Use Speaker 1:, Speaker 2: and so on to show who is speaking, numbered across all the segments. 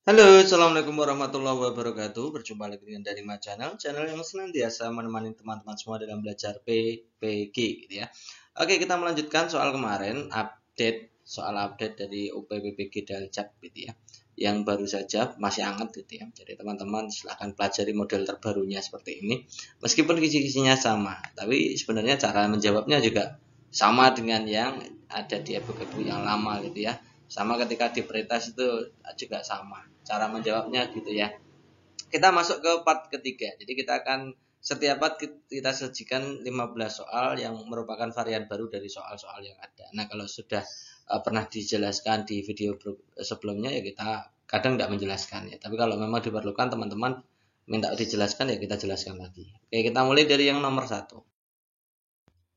Speaker 1: Halo, assalamualaikum warahmatullahi wabarakatuh. Berjumpa lagi dengan Darima Channel yang senantiasa menemani teman-teman semua dalam belajar PPG, gitu ya. Oke, kita melanjutkan soal kemarin, soal update dari UPPPG dan CAP, gitu ya. Yang baru saja masih hangat, gitu ya. Jadi teman-teman silahkan pelajari model terbarunya seperti ini. Meskipun kisi-kisinya sama, tapi sebenarnya cara menjawabnya juga sama dengan yang ada di e-book yang lama, gitu ya. Sama ketika di pretest itu juga sama cara menjawabnya, gitu ya. Kita masuk ke part ketiga. Jadi kita akan setiap part kita sajikan 15 soal yang merupakan varian baru dari soal-soal yang ada. Nah, kalau sudah pernah dijelaskan di video sebelumnya ya kita kadang tidak menjelaskan ya. Tapi kalau memang diperlukan teman-teman minta dijelaskan ya kita jelaskan lagi. Oke, kita mulai dari yang nomor satu.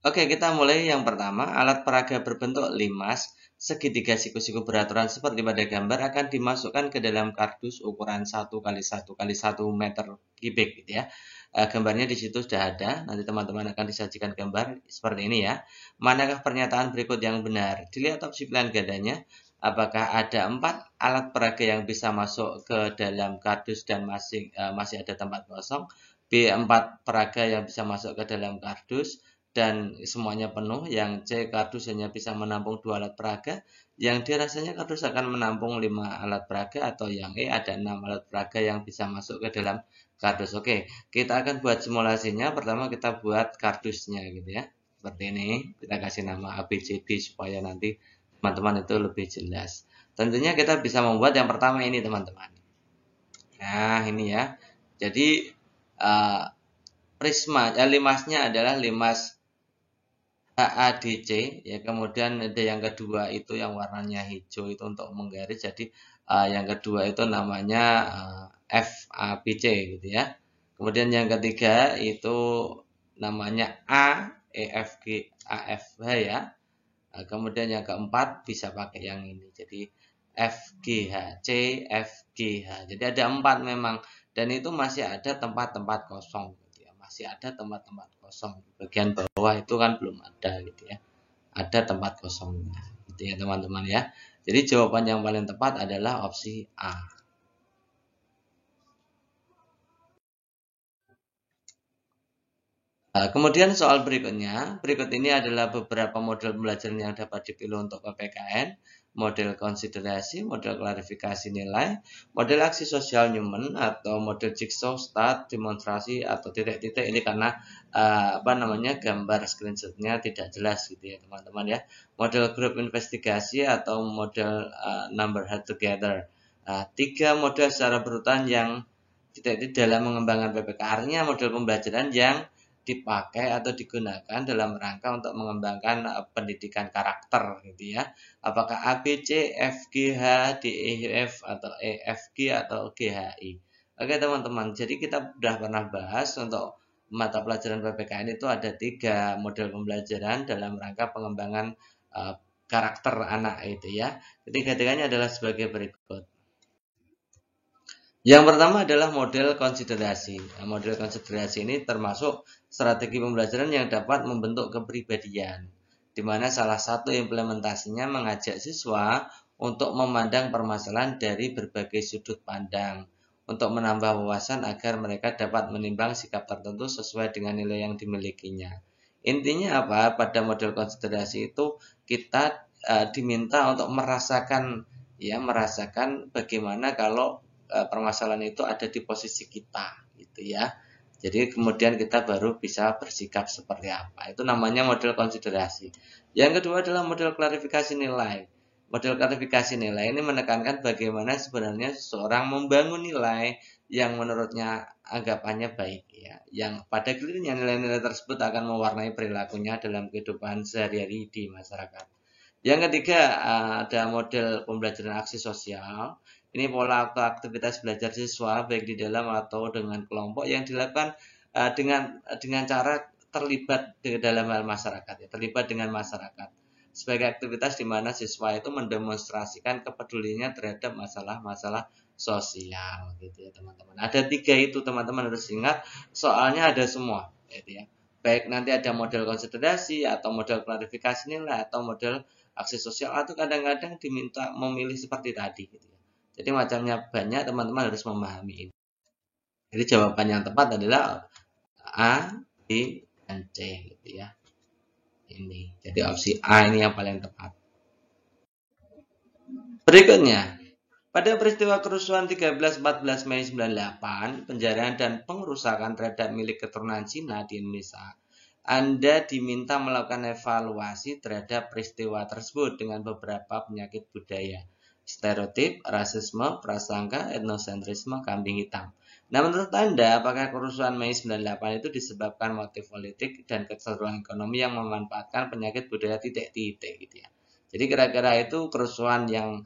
Speaker 1: Oke, kita mulai yang pertama. Alat peraga berbentuk limas segitiga siku-siku beraturan seperti pada gambar akan dimasukkan ke dalam kardus ukuran 1 x 1 x 1 meter kubik, gitu ya. Gambarnya di situ sudah ada. Nanti teman-teman akan disajikan gambar seperti ini ya. Manakah pernyataan berikut yang benar? Dilihat opsi pilihan gandanya. Apakah ada 4 alat peraga yang bisa masuk ke dalam kardus dan masih ada tempat kosong? B. 4 peraga yang bisa masuk ke dalam kardus dan semuanya penuh. Yang C, kardus hanya bisa menampung 2 alat peraga. Yang D, rasanya kardus akan menampung 5 alat peraga. Atau yang E, ada 6 alat peraga yang bisa masuk ke dalam kardus. Oke, kita akan buat simulasinya. Pertama kita buat kardusnya, gitu ya. Seperti ini, kita kasih nama ABCD supaya nanti teman-teman itu lebih jelas. Tentunya kita bisa membuat yang pertama ini, teman-teman. Nah, ini ya. Jadi uh, limasnya adalah limas HADC ya. Kemudian ada yang kedua itu yang warnanya hijau itu untuk menggaris. Jadi yang kedua itu namanya FABC, gitu ya. Kemudian yang ketiga itu namanya AEFG AFH ya. Kemudian yang keempat bisa pakai yang ini. Jadi FGH, CFGH. Jadi ada 4 memang, dan itu masih ada tempat-tempat kosong, gitu ya. Masih ada tempat-tempat kosong. Di bagian bawah itu kan belum ada, gitu ya. Ada tempat kosongnya, gitu ya teman-teman ya. Jadi jawaban yang paling tepat adalah opsi A. Kemudian soal berikutnya, berikut ini adalah beberapa model pembelajaran yang dapat dipilih untuk PPKN, model konsiderasi, model klarifikasi nilai, model aksi sosial Newman, atau model jigsaw, start, demonstrasi, atau titik-titik. Ini karena gambar screenshotnya tidak jelas, gitu ya teman-teman ya. Model grup investigasi atau model number head together. 3 model secara berurutan yang titik-titik dalam mengembangkan PPK. Artinya model pembelajaran yang dipakai atau digunakan dalam rangka untuk mengembangkan pendidikan karakter, gitu ya. Apakah A, B, C, F, G, H, D, E, F, atau E, F, G, atau G, H, I. Oke teman-teman, jadi kita sudah pernah bahas untuk mata pelajaran PPKN itu ada 3 model pembelajaran dalam rangka pengembangan karakter anak itu ya. Ketiga-tiganya adalah sebagai berikut. Yang pertama adalah model konsiderasi. Nah, model konsiderasi ini termasuk strategi pembelajaran yang dapat membentuk kepribadian, di mana salah satu implementasinya mengajak siswa untuk memandang permasalahan dari berbagai sudut pandang, untuk menambah wawasan agar mereka dapat menimbang sikap tertentu sesuai dengan nilai yang dimilikinya. Intinya apa? Pada model konsiderasi itu kita diminta untuk merasakan bagaimana kalau permasalahan itu ada di posisi kita, gitu ya. Jadi kemudian kita baru bisa bersikap seperti apa. Itu namanya model konsiderasi. Yang kedua adalah model klarifikasi nilai. Model klarifikasi nilai ini menekankan bagaimana sebenarnya seseorang membangun nilai yang menurutnya anggapannya baik ya. Yang pada gilirannya nilai-nilai tersebut akan mewarnai perilakunya dalam kehidupan sehari-hari di masyarakat. Yang ketiga ada model pembelajaran aksi sosial. Ini pola atau aktivitas belajar siswa baik di dalam atau dengan kelompok yang dilakukan dengan cara terlibat di dalam hal masyarakat, ya, terlibat dengan masyarakat. Sebagai aktivitas di mana siswa itu mendemonstrasikan kepeduliannya terhadap masalah-masalah sosial, gitu ya teman-teman. Ada 3 itu teman-teman harus ingat, soalnya ada semua, gitu ya. Baik nanti ada model konsiderasi atau model klarifikasi nilai atau model aksi sosial, atau kadang-kadang diminta memilih seperti tadi, gitu ya. Jadi macamnya banyak, teman-teman harus memahami ini. Jadi jawaban yang tepat adalah A, B, dan C gitu ya. Ini. Jadi opsi A ini yang paling tepat. Berikutnya, pada peristiwa kerusuhan 13-14 Mei 98, penjarahan dan pengerusakan terhadap milik keturunan Cina di Indonesia, Anda diminta melakukan evaluasi terhadap peristiwa tersebut dengan beberapa penyakit budaya, stereotip, rasisme, prasangka, etnosentrisme, kambing hitam. Nah, menurut Anda, apakah kerusuhan Mei 98 itu disebabkan motif politik dan keseruan ekonomi yang memanfaatkan penyakit budaya titik-titik gitu ya. Jadi kira-kira itu kerusuhan yang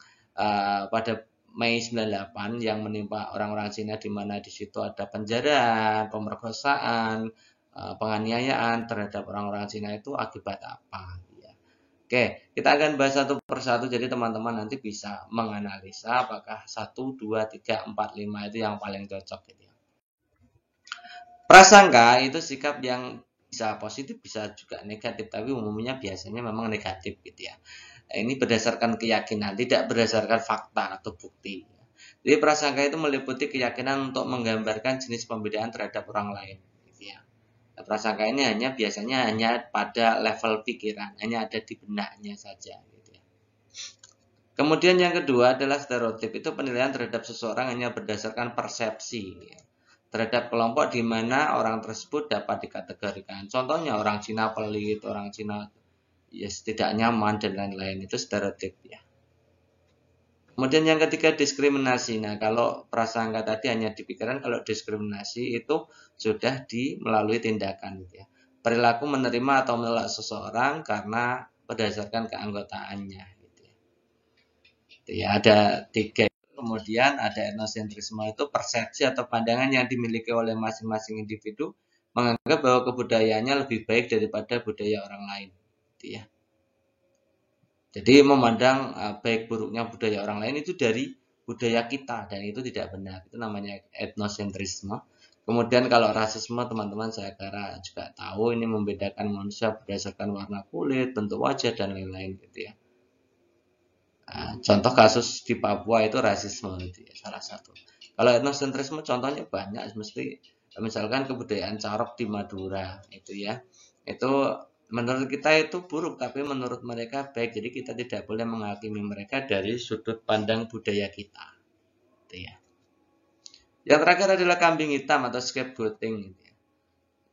Speaker 1: pada Mei 98 yang menimpa orang-orang Cina, di mana di situ ada penjarahan, pemerkosaan, penganiayaan terhadap orang-orang Cina itu akibat apa? Ya. Oke, kita akan bahas satu persatu, jadi teman-teman nanti bisa menganalisa apakah 1, 2, 3, 4, 5 itu yang paling cocok gitu ya. Prasangka itu sikap yang bisa positif, bisa juga negatif, tapi umumnya biasanya memang negatif gitu ya. Ini berdasarkan keyakinan, tidak berdasarkan fakta atau bukti. Jadi prasangka itu meliputi keyakinan untuk menggambarkan jenis pembedaan terhadap orang lain. Gitu ya. Nah, prasangka ini biasanya hanya pada level pikiran, hanya ada di benaknya saja. Gitu ya. Kemudian yang kedua adalah stereotip, itu penilaian terhadap seseorang hanya berdasarkan persepsi. Ya, terhadap kelompok di mana orang tersebut dapat dikategorikan. Contohnya orang Cina pelit, orang Cina tidak nyaman dan lain-lain, itu stereotip ya. Kemudian yang ketiga diskriminasi. Nah, kalau prasangka tadi hanya di pikiran, kalau diskriminasi itu sudah melalui tindakan gitu ya. Perilaku menerima atau menolak seseorang karena berdasarkan keanggotaannya gitu ya. Itu ya, ada 3. Kemudian ada etnosentrisme, itu persepsi atau pandangan yang dimiliki oleh masing-masing individu menganggap bahwa kebudayaannya lebih baik daripada budaya orang lain gitu ya. Jadi memandang baik buruknya budaya orang lain itu dari budaya kita, dan itu tidak benar. Itu namanya etnosentrisme. Kemudian kalau rasisme, teman-teman saya kira juga tahu, ini membedakan manusia berdasarkan warna kulit, bentuk wajah, dan lain-lain gitu ya. Contoh kasus di Papua itu rasisme gitu ya, salah satu. Kalau etnosentrisme contohnya banyak, misalkan kebudayaan Carok di Madura itu ya. Itu menurut kita itu buruk, tapi menurut mereka baik. Jadi kita tidak boleh menghakimi mereka dari sudut pandang budaya kita. Gitu ya. Yang terakhir adalah kambing hitam atau scapegoating. Gitu ya.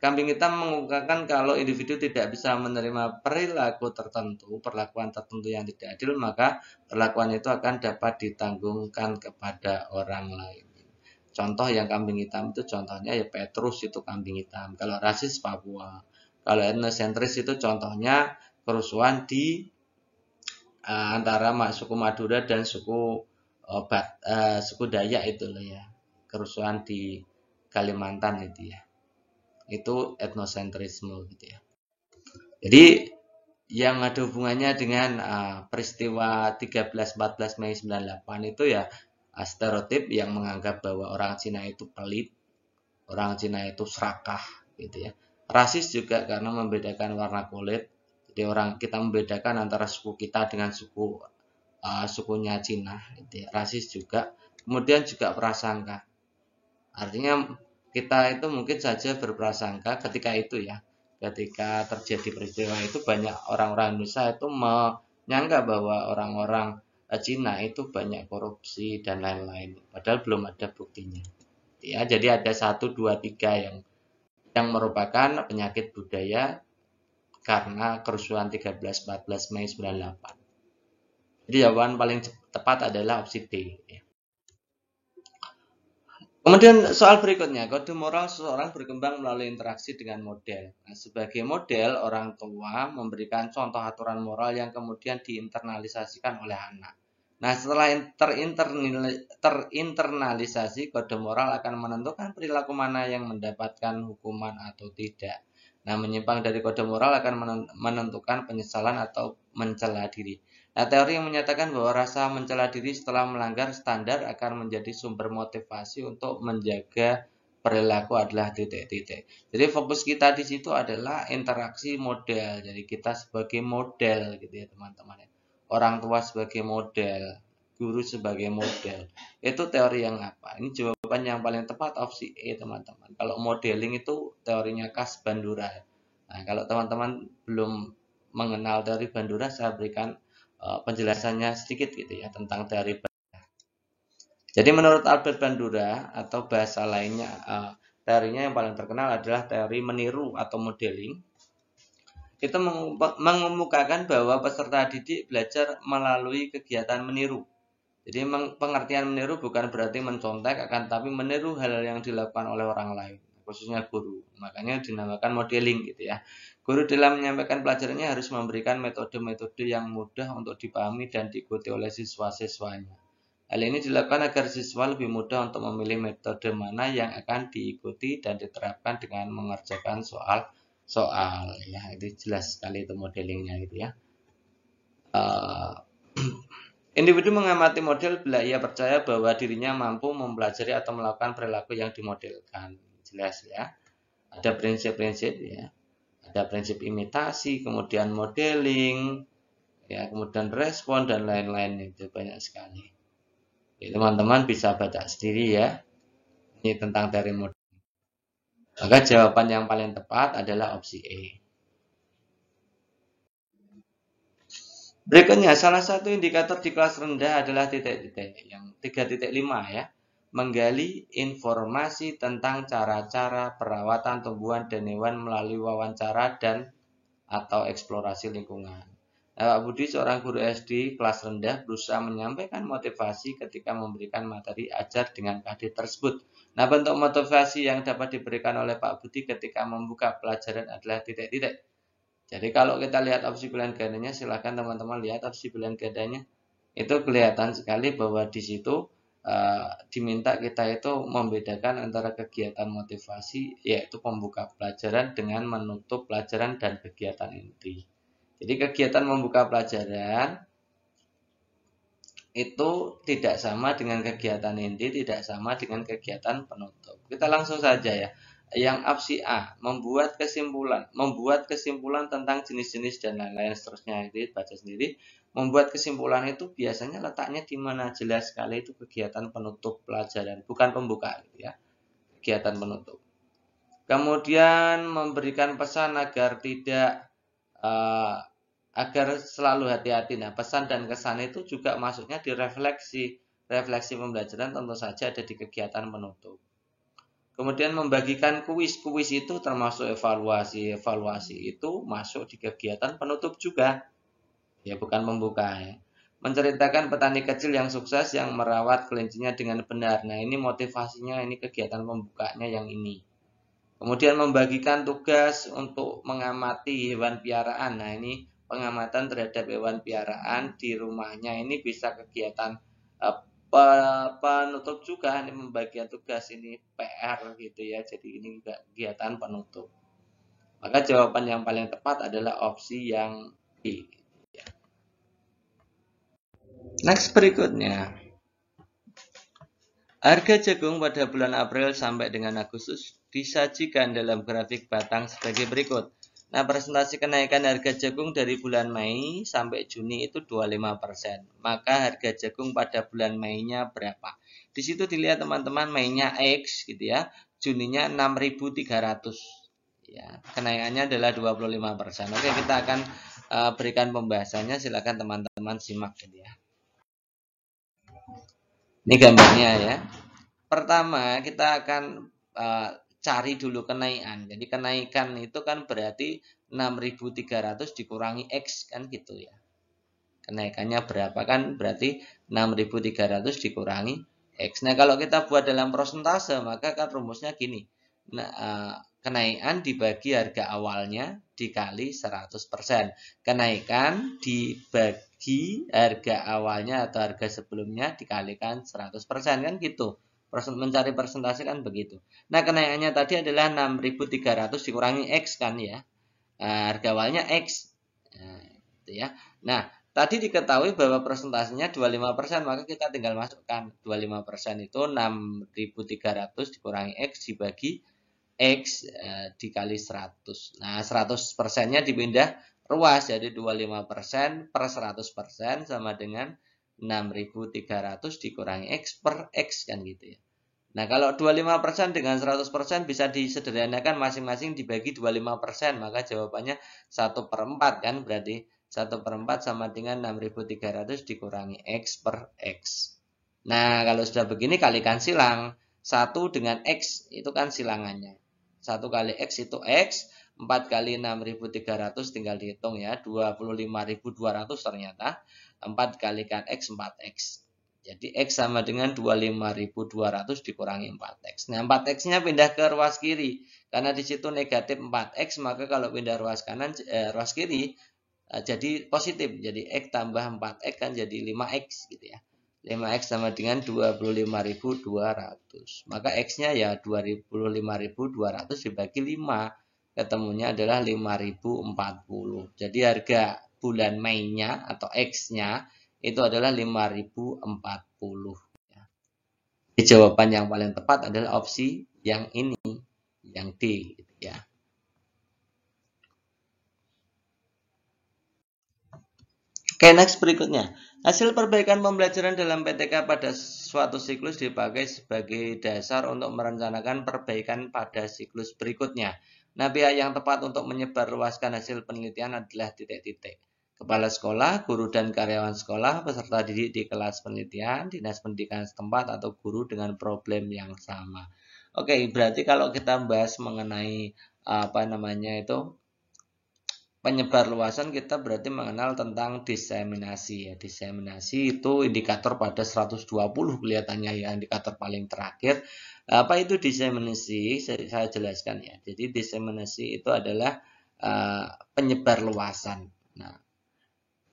Speaker 1: Kambing hitam mengungkapkan kalau individu tidak bisa menerima perlakuan tertentu yang tidak adil, maka perlakuan itu akan dapat ditanggungkan kepada orang lain. Contoh yang kambing hitam itu contohnya ya Petrus, itu kambing hitam. Kalau rasis Papua. Kalau etnosentris itu contohnya kerusuhan di antara suku Madura dan suku Dayak itu loh ya. Kerusuhan di Kalimantan itu ya. Itu etnosentrisme gitu ya. Jadi yang ada hubungannya dengan peristiwa 13-14 Mei 98 itu ya stereotip yang menganggap bahwa orang Cina itu pelit, orang Cina itu serakah gitu ya. Rasis juga karena membedakan warna kulit. Jadi kita membedakan antara suku kita dengan sukunya Cina gitu ya. Rasis juga. Kemudian juga prasangka. Artinya kita itu mungkin saja berprasangka ketika itu ya. Ketika terjadi peristiwa itu banyak orang-orang Indonesia itu menyangka bahwa orang-orang Cina itu banyak korupsi dan lain-lain. Padahal belum ada buktinya. Ya, jadi ada 1, 2, 3 yang merupakan penyakit budaya karena kerusuhan 13-14 Mei 98. Jadi jawaban paling tepat adalah opsi D. Ya. Kemudian soal berikutnya, kode moral seseorang berkembang melalui interaksi dengan model. Nah, sebagai model, orang tua memberikan contoh aturan moral yang kemudian diinternalisasikan oleh anak. Nah, setelah terinternalisasi, kode moral akan menentukan perilaku mana yang mendapatkan hukuman atau tidak. Nah, menyimpang dari kode moral akan menentukan penyesalan atau mencela diri. Nah, teori yang menyatakan bahwa rasa mencela diri setelah melanggar standar akan menjadi sumber motivasi untuk menjaga perilaku adalah titik-titik. Jadi fokus kita di situ adalah interaksi model. Jadi kita sebagai model gitu ya teman-teman. Orang tua sebagai model. guru sebagai model. Itu teori yang apa? Ini jawaban yang paling tepat opsi E, teman-teman. Kalau modeling itu teorinya Kas Bandura. Nah, kalau teman-teman belum mengenal teori Bandura, saya berikan penjelasannya sedikit gitu ya tentang teori Bandura. Jadi menurut Albert Bandura atau bahasa lainnya, teorinya yang paling terkenal adalah teori meniru atau modeling. Itu mengemukakan bahwa peserta didik belajar melalui kegiatan meniru. Jadi pengertian meniru bukan berarti mencontek, akan tapi meniru hal yang dilakukan oleh orang lain, khususnya guru. Makanya dinamakan modeling gitu ya. Guru dalam menyampaikan pelajarannya harus memberikan metode-metode yang mudah untuk dipahami dan diikuti oleh siswa-siswanya. Hal ini dilakukan agar siswa lebih mudah untuk memilih metode mana yang akan diikuti dan diterapkan dengan mengerjakan soal ya. Itu jelas sekali itu modelingnya gitu ya. Individu mengamati model bila ia percaya bahwa dirinya mampu mempelajari atau melakukan perilaku yang dimodelkan. Jelas ya. Ada prinsip-prinsip ya. Ada prinsip imitasi, kemudian modeling, ya, kemudian respon dan lain-lain, itu banyak sekali. Ya, teman-teman bisa baca sendiri ya. Ini tentang teori model. Maka jawaban yang paling tepat adalah opsi E. Berikutnya, salah satu indikator di kelas rendah adalah titik-titik yang 3.5 ya. Menggali informasi tentang cara-cara perawatan tumbuhan dan hewan melalui wawancara dan atau eksplorasi lingkungan. Nah, Pak Budi, seorang guru SD kelas rendah, berusaha menyampaikan motivasi ketika memberikan materi ajar dengan KD tersebut. Nah, bentuk motivasi yang dapat diberikan oleh Pak Budi ketika membuka pelajaran adalah titik-titik. Jadi kalau kita lihat opsi pilihan gandanya, silahkan teman-teman lihat opsi pilihan gandanya. Itu kelihatan sekali bahwa di situ diminta kita itu membedakan antara kegiatan motivasi, yaitu pembuka pelajaran, dengan menutup pelajaran dan kegiatan inti. Jadi kegiatan membuka pelajaran itu tidak sama dengan kegiatan inti, tidak sama dengan kegiatan penutup. Kita langsung saja ya. Yang opsi A, membuat kesimpulan tentang jenis-jenis dan lain-lain seterusnya, itu baca sendiri. Membuat kesimpulan itu biasanya letaknya di mana? Jelas sekali itu kegiatan penutup pelajaran, bukan pembuka gitu ya. Kegiatan penutup. Kemudian memberikan pesan agar agar selalu hati-hati. Nah, pesan dan kesan itu juga masuknya di refleksi. Refleksi pembelajaran tentu saja ada di kegiatan penutup. Kemudian membagikan kuis. Kuis itu termasuk evaluasi. Evaluasi itu masuk di kegiatan penutup juga. Ya, bukan membuka ya. Menceritakan petani kecil yang sukses yang merawat kelincinya dengan benar. Nah, ini motivasinya, ini kegiatan pembukanya yang ini. Kemudian membagikan tugas untuk mengamati hewan piaraan. Nah, ini pengamatan terhadap hewan piaraan di rumahnya. Ini bisa kegiatan penutup juga, ini pembagian tugas, ini PR gitu ya. Jadi ini juga kegiatan penutup. Maka jawaban yang paling tepat adalah opsi yang B. Next berikutnya. Harga jagung pada bulan April sampai dengan Agustus disajikan dalam grafik batang sebagai berikut. Nah, presentasi kenaikan harga jagung dari bulan Mei sampai Juni itu 25%. Maka harga jagung pada bulan Mei-nya berapa? Di situ dilihat teman-teman, Mei-nya X gitu ya, Juninya 6.300. Ya, kenaikannya adalah 25%. Oke, kita akan berikan pembahasannya, silakan teman-teman simak gitu ya. Ini gambarnya ya. Pertama, kita akan cari dulu kenaikan. Jadi kenaikan itu kan berarti 6.300 dikurangi X kan gitu ya. Kenaikannya berapa kan berarti 6.300 dikurangi X. Nah, kalau kita buat dalam persentase maka kan rumusnya gini. Nah, kenaikan dibagi harga awalnya dikali 100%. Kenaikan dibagi harga awalnya atau harga sebelumnya dikalikan 100% kan gitu. Mencari persentase kan begitu. Nah, kenaikannya tadi adalah 6.300 dikurangi X kan ya. Nah, harga awalnya X. Nah, gitu ya. Nah, tadi diketahui bahwa persentasenya 25%, maka kita tinggal masukkan 25% itu 6.300 dikurangi X dibagi X dikali 100. Nah, 100%-nya dipindah ruas, jadi 25% per 100% sama dengan 6.300 dikurangi X per X kan gitu ya. Nah, kalau 25% dengan 100% bisa disederhanakan masing-masing dibagi 25%, maka jawabannya 1/4 kan, berarti 1/4 sama dengan 6.300 dikurangi X per X. Nah, kalau sudah begini kalikan silang. 1 dengan X itu kan silangannya. 1 kali X itu X, 4 kali 6.300 tinggal dihitung ya, 25.200 ternyata. 4 kalikan X, 4X. Jadi X sama dengan 25.200 dikurangi 4X. Nah, 4X-nya pindah ke ruas kiri. Karena di situ negatif 4X, maka kalau pindah ruas kanan, ruas kiri, jadi positif. Jadi X tambah 4X kan jadi 5X gitu ya. 5X sama dengan 25.200. Maka X-nya ya 25.200 dibagi 5. Ketemunya adalah 5.040. Jadi harga bulan Mei-nya atau X-nya itu adalah 5.040. Jawaban yang paling tepat adalah opsi yang ini, yang D gitu ya. Oke, next berikutnya. Hasil perbaikan pembelajaran dalam PTK pada suatu siklus dipakai sebagai dasar untuk merencanakan perbaikan pada siklus berikutnya. Nah, pihak yang tepat untuk menyebarluaskan hasil penelitian adalah titik-titik. Kepala sekolah, guru dan karyawan sekolah, peserta didik di kelas penelitian, dinas pendidikan setempat, atau guru dengan problem yang sama. Oke, berarti kalau kita bahas mengenai penyebar luasan, kita berarti mengenal tentang diseminasi ya. Diseminasi itu indikator pada 120 kelihatannya ya, indikator paling terakhir. Apa itu diseminasi? Saya jelaskan ya. Jadi diseminasi itu adalah penyebar luasan. Nah,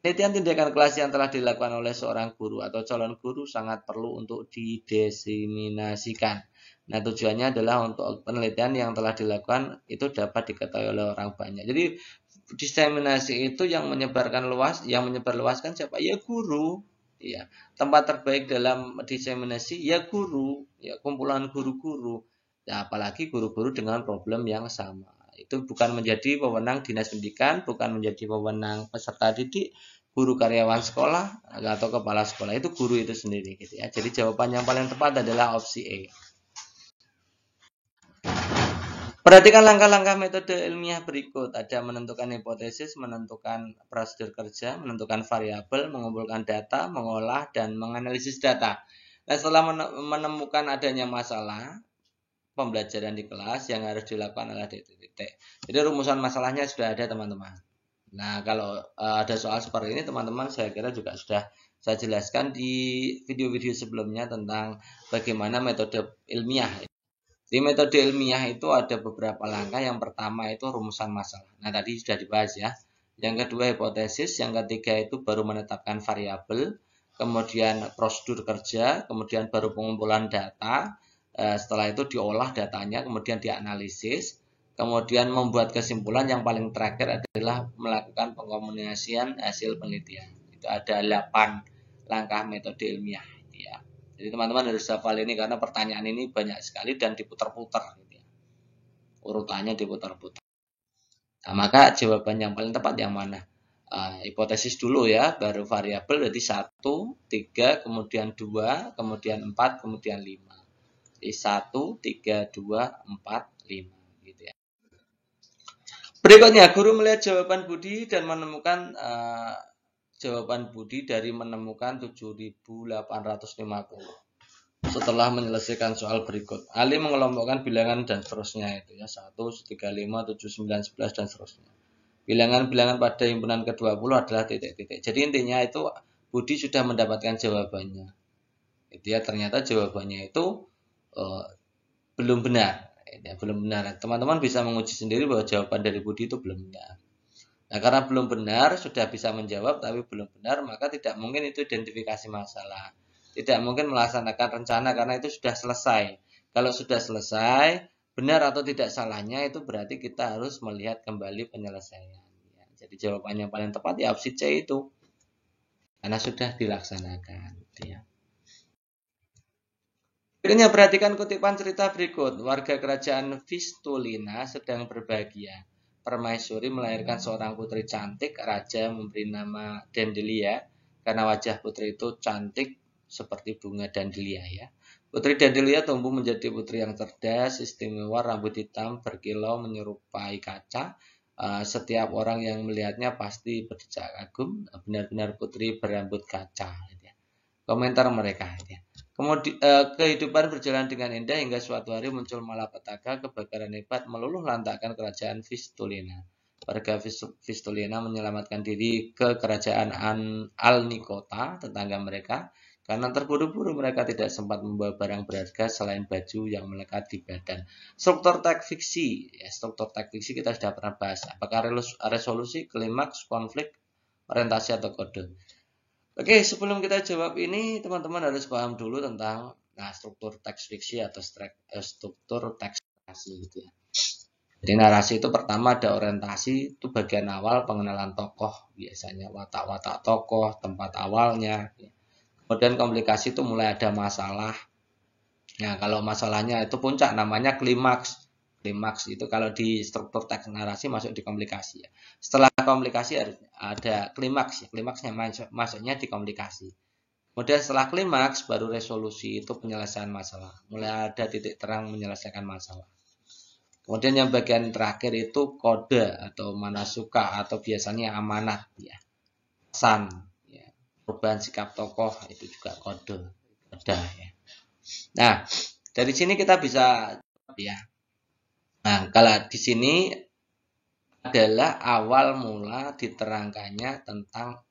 Speaker 1: penelitian tindakan kelas yang telah dilakukan oleh seorang guru atau calon guru sangat perlu untuk didiseminasikan. Nah, tujuannya adalah untuk penelitian yang telah dilakukan itu dapat diketahui oleh orang banyak. Jadi diseminasi itu yang menyebarluaskan siapa? Ya guru. Ya, tempat terbaik dalam diseminasi ya guru, ya kumpulan guru-guru. Ya, apalagi guru-guru dengan problem yang sama. Itu bukan menjadi wewenang dinas pendidikan, bukan menjadi wewenang peserta didik, guru karyawan sekolah atau kepala sekolah, itu guru itu sendiri gitu ya. Jadi jawaban yang paling tepat adalah opsi E. Perhatikan langkah-langkah metode ilmiah berikut. Ada menentukan hipotesis, menentukan prosedur kerja, menentukan variabel, mengumpulkan data, mengolah, dan menganalisis data. Nah, setelah menemukan adanya masalah pembelajaran di kelas, yang harus dilakukan adalah titik-titik. Jadi rumusan masalahnya sudah ada, teman-teman. Nah, kalau ada soal seperti ini, teman-teman, saya kira juga sudah saya jelaskan di video-video sebelumnya tentang bagaimana metode ilmiah. Di metode ilmiah itu ada beberapa langkah. Yang pertama itu rumusan masalah. Nah, tadi sudah dibahas ya. Yang kedua hipotesis, yang ketiga itu baru menetapkan variabel, kemudian prosedur kerja, kemudian baru pengumpulan data, setelah itu diolah datanya, kemudian dianalisis, kemudian membuat kesimpulan, yang paling terakhir adalah melakukan pengkomunikasian hasil penelitian. Itu ada 8 langkah metode ilmiah ya. Jadi teman-teman harus hafal ini karena pertanyaan ini banyak sekali dan diputar-putar gitu ya. Urutannya diputar-putar. Nah, maka jawaban yang paling tepat yang mana? Hipotesis dulu ya, baru variabel, jadi 1, 3, kemudian 2, kemudian 4, kemudian 5. Jadi 1, 3, 2, 4, 5 gitu ya. Berikutnya, guru melihat jawaban Budi dan menemukan jawaban Budi dari menemukan 7.850 setelah menyelesaikan soal berikut. Ali mengelompokkan bilangan dan seterusnya itu ya, 1, 3, 5, 7, 9, 11 dan seterusnya. Bilangan-bilangan pada himpunan ke-20 adalah titik-titik. Jadi intinya itu Budi sudah mendapatkan jawabannya. Itu ya, ternyata jawabannya itu belum benar. Ya, belum benar. Teman-teman bisa menguji sendiri bahwa jawaban dari Budi itu belum benar. Nah, karena belum benar, sudah bisa menjawab tapi belum benar, maka tidak mungkin itu identifikasi masalah. Tidak mungkin melaksanakan rencana karena itu sudah selesai. Kalau sudah selesai, benar atau tidak salahnya itu berarti kita harus melihat kembali penyelesaian. Ya, jadi jawaban yang paling tepat ya opsi C itu. Karena sudah dilaksanakan. Ya. Berikutnya perhatikan kutipan cerita berikut. Warga kerajaan Vistulina sedang berbahagia. Permaisuri melahirkan seorang putri cantik. Raja memberi nama Dendelia karena wajah putri itu cantik seperti bunga dandelia ya. Putri dandelia tumbuh menjadi putri yang cerdas, istimewa, rambut hitam, berkilau, menyerupai kaca. Setiap orang yang melihatnya pasti berdecak kagum, benar-benar putri berambut kaca. Gitu ya. Komentar mereka. Gitu ya. Kemudian kehidupan berjalan dengan indah hingga suatu hari muncul malapetaka, kebakaran hebat meluluh lantakkan kerajaan Vistulina. Warga Vistulina menyelamatkan diri ke kerajaan Alnikota, tetangga mereka. Karena terburu-buru mereka tidak sempat membawa barang berharga selain baju yang melekat di badan. Struktur teks fiksi, ya, struktur teks fiksi kita sudah pernah bahas. Apakah resolusi, klimaks, konflik, orientasi atau kode? Oke, sebelum kita jawab ini, teman-teman harus paham dulu tentang struktur teks fiksi atau struktur teks narasi gitu ya. Jadi narasi itu pertama ada orientasi, itu bagian awal pengenalan tokoh, biasanya watak-watak tokoh, tempat awalnya. Ya. Kemudian komplikasi itu mulai ada masalah. Nah, kalau masalahnya itu puncak namanya klimaks. Klimaks itu kalau di struktur teks narasi masuk di komplikasi ya. Setelah komplikasi ada klimaks ya. Klimaksnya masuknya di komplikasi. Kemudian setelah klimaks baru resolusi itu penyelesaian masalah. Mulai ada titik terang menyelesaikan masalah. Kemudian yang bagian terakhir itu kode atau manasuka atau biasanya amanat ya. Pesan. Perubahan sikap tokoh itu juga kode ya. Nah, dari sini kita bisa ya. Nah, kalau di sini adalah awal mula diterangkannya tentang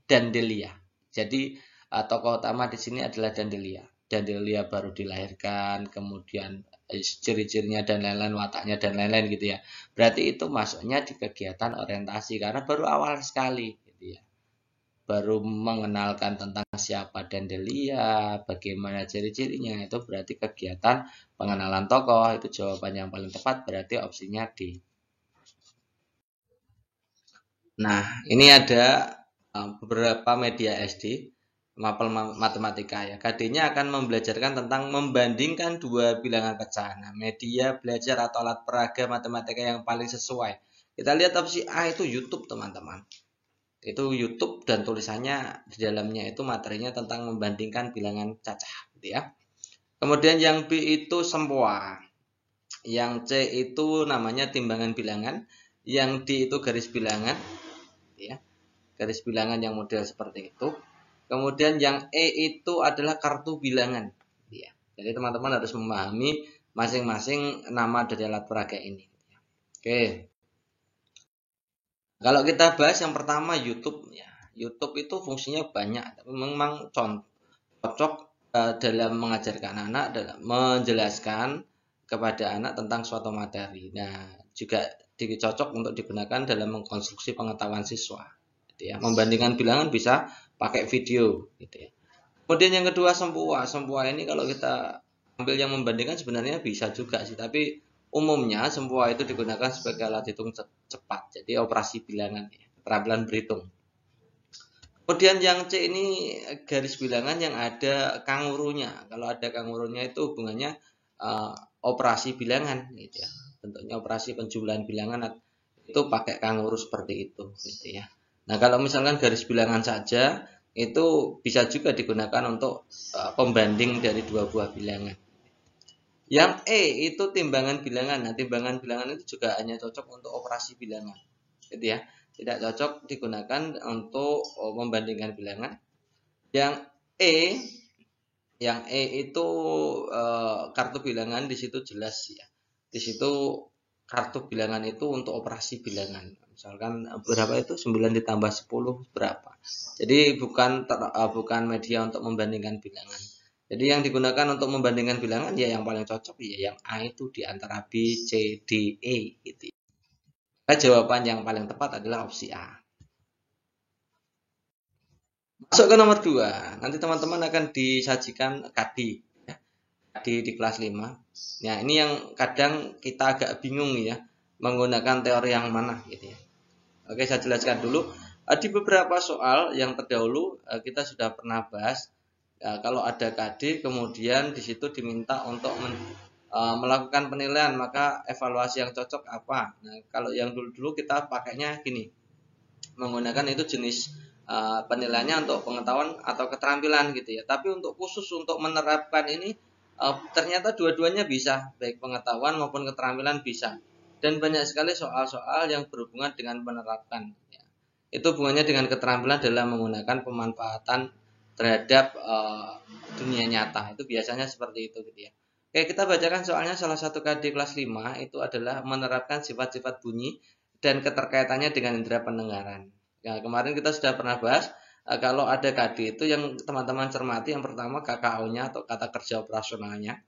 Speaker 1: Dandelia. Jadi tokoh utama di sini adalah Dandelia. Dandelia baru dilahirkan, kemudian ciri-cirinya dan lain-lain, wataknya dan lain-lain gitu ya. Berarti itu masuknya di kegiatan orientasi karena baru awal sekali gitu ya. Baru mengenalkan tentang siapa Dandelia, bagaimana ciri-cirinya, itu berarti kegiatan pengenalan tokoh. Itu jawaban yang paling tepat, berarti opsinya D. Nah, ini ada beberapa media SD, mapel matematika ya. KD-nya akan membelajarkan tentang membandingkan dua bilangan pecah. Nah, media belajar atau alat peraga matematika yang paling sesuai. Kita lihat opsi A itu YouTube, teman-teman. Itu YouTube dan tulisannya di dalamnya itu materinya tentang membandingkan bilangan cacah gitu ya. Kemudian yang B itu sempoa. Yang C itu namanya timbangan bilangan, yang D itu garis bilangan gitu ya. Garis bilangan yang model seperti itu. Kemudian yang E itu adalah kartu bilangan gitu ya. Jadi teman-teman harus memahami masing-masing nama dari alat peraga ini gitu ya. Oke. Kalau kita bahas yang pertama YouTube ya. YouTube itu fungsinya banyak, tapi memang cocok dalam mengajarkan anak, dalam menjelaskan kepada anak tentang suatu materi. Nah, juga cocok untuk digunakan dalam mengkonstruksi pengetahuan siswa. Gitu ya. Membandingkan bilangan bisa pakai video. Gitu ya. Kemudian yang kedua sempoa. Sempoa ini kalau kita ambil yang membandingkan sebenarnya bisa juga sih, tapi umumnya sempoa itu digunakan sebagai alat hitung cepat, jadi operasi bilangan, ya, keterampilan berhitung. Kemudian yang C ini garis bilangan yang ada kangurunya. Kalau ada kangurunya itu hubungannya operasi bilangan, gitu ya. Bentuknya operasi penjumlahan bilangan itu pakai kanguru seperti itu, gitu ya. Nah kalau misalkan garis bilangan saja itu bisa juga digunakan untuk pembanding dari dua buah bilangan. Yang E itu timbangan bilangan. Nah, timbangan bilangan itu juga hanya cocok untuk operasi bilangan. Gitu ya. Tidak cocok digunakan untuk membandingkan bilangan. Yang E itu kartu bilangan di situ jelas ya. Di situ kartu bilangan itu untuk operasi bilangan. Misalkan berapa itu 9 ditambah 10 berapa. Jadi bukan media untuk membandingkan bilangan. Jadi yang digunakan untuk membandingkan bilangan ya yang paling cocok ya yang A itu di antara B, C, D, E gitu. Nah, jawaban yang paling tepat adalah opsi A. Masuk ke nomor 2. Nanti teman-teman akan disajikan KD ya. KD di kelas 5. Nah, ini yang kadang kita agak bingung ya menggunakan teori yang mana gitu ya. Oke, saya jelaskan dulu. Di beberapa soal yang terdahulu kita sudah pernah bahas. Kalau ada KD kemudian di situ diminta untuk melakukan penilaian, maka evaluasi yang cocok apa. Nah, kalau yang dulu-dulu kita pakainya gini, menggunakan itu jenis penilaiannya untuk pengetahuan atau keterampilan gitu ya. Tapi untuk khusus untuk menerapkan ini ternyata dua-duanya bisa, baik pengetahuan maupun keterampilan bisa. Dan banyak sekali soal-soal yang berhubungan dengan menerapkan. Ya. Itu hubungannya dengan keterampilan dalam menggunakan pemanfaatan terhadap dunia nyata. Itu biasanya seperti itu gitu ya. Oke, kita bacakan soalnya salah satu KD kelas 5 itu adalah menerapkan sifat-sifat bunyi dan keterkaitannya dengan indera pendengaran. Ya, kemarin kita sudah pernah bahas kalau ada KD itu yang teman-teman cermati, yang pertama KKO-nya atau kata kerja operasionalnya.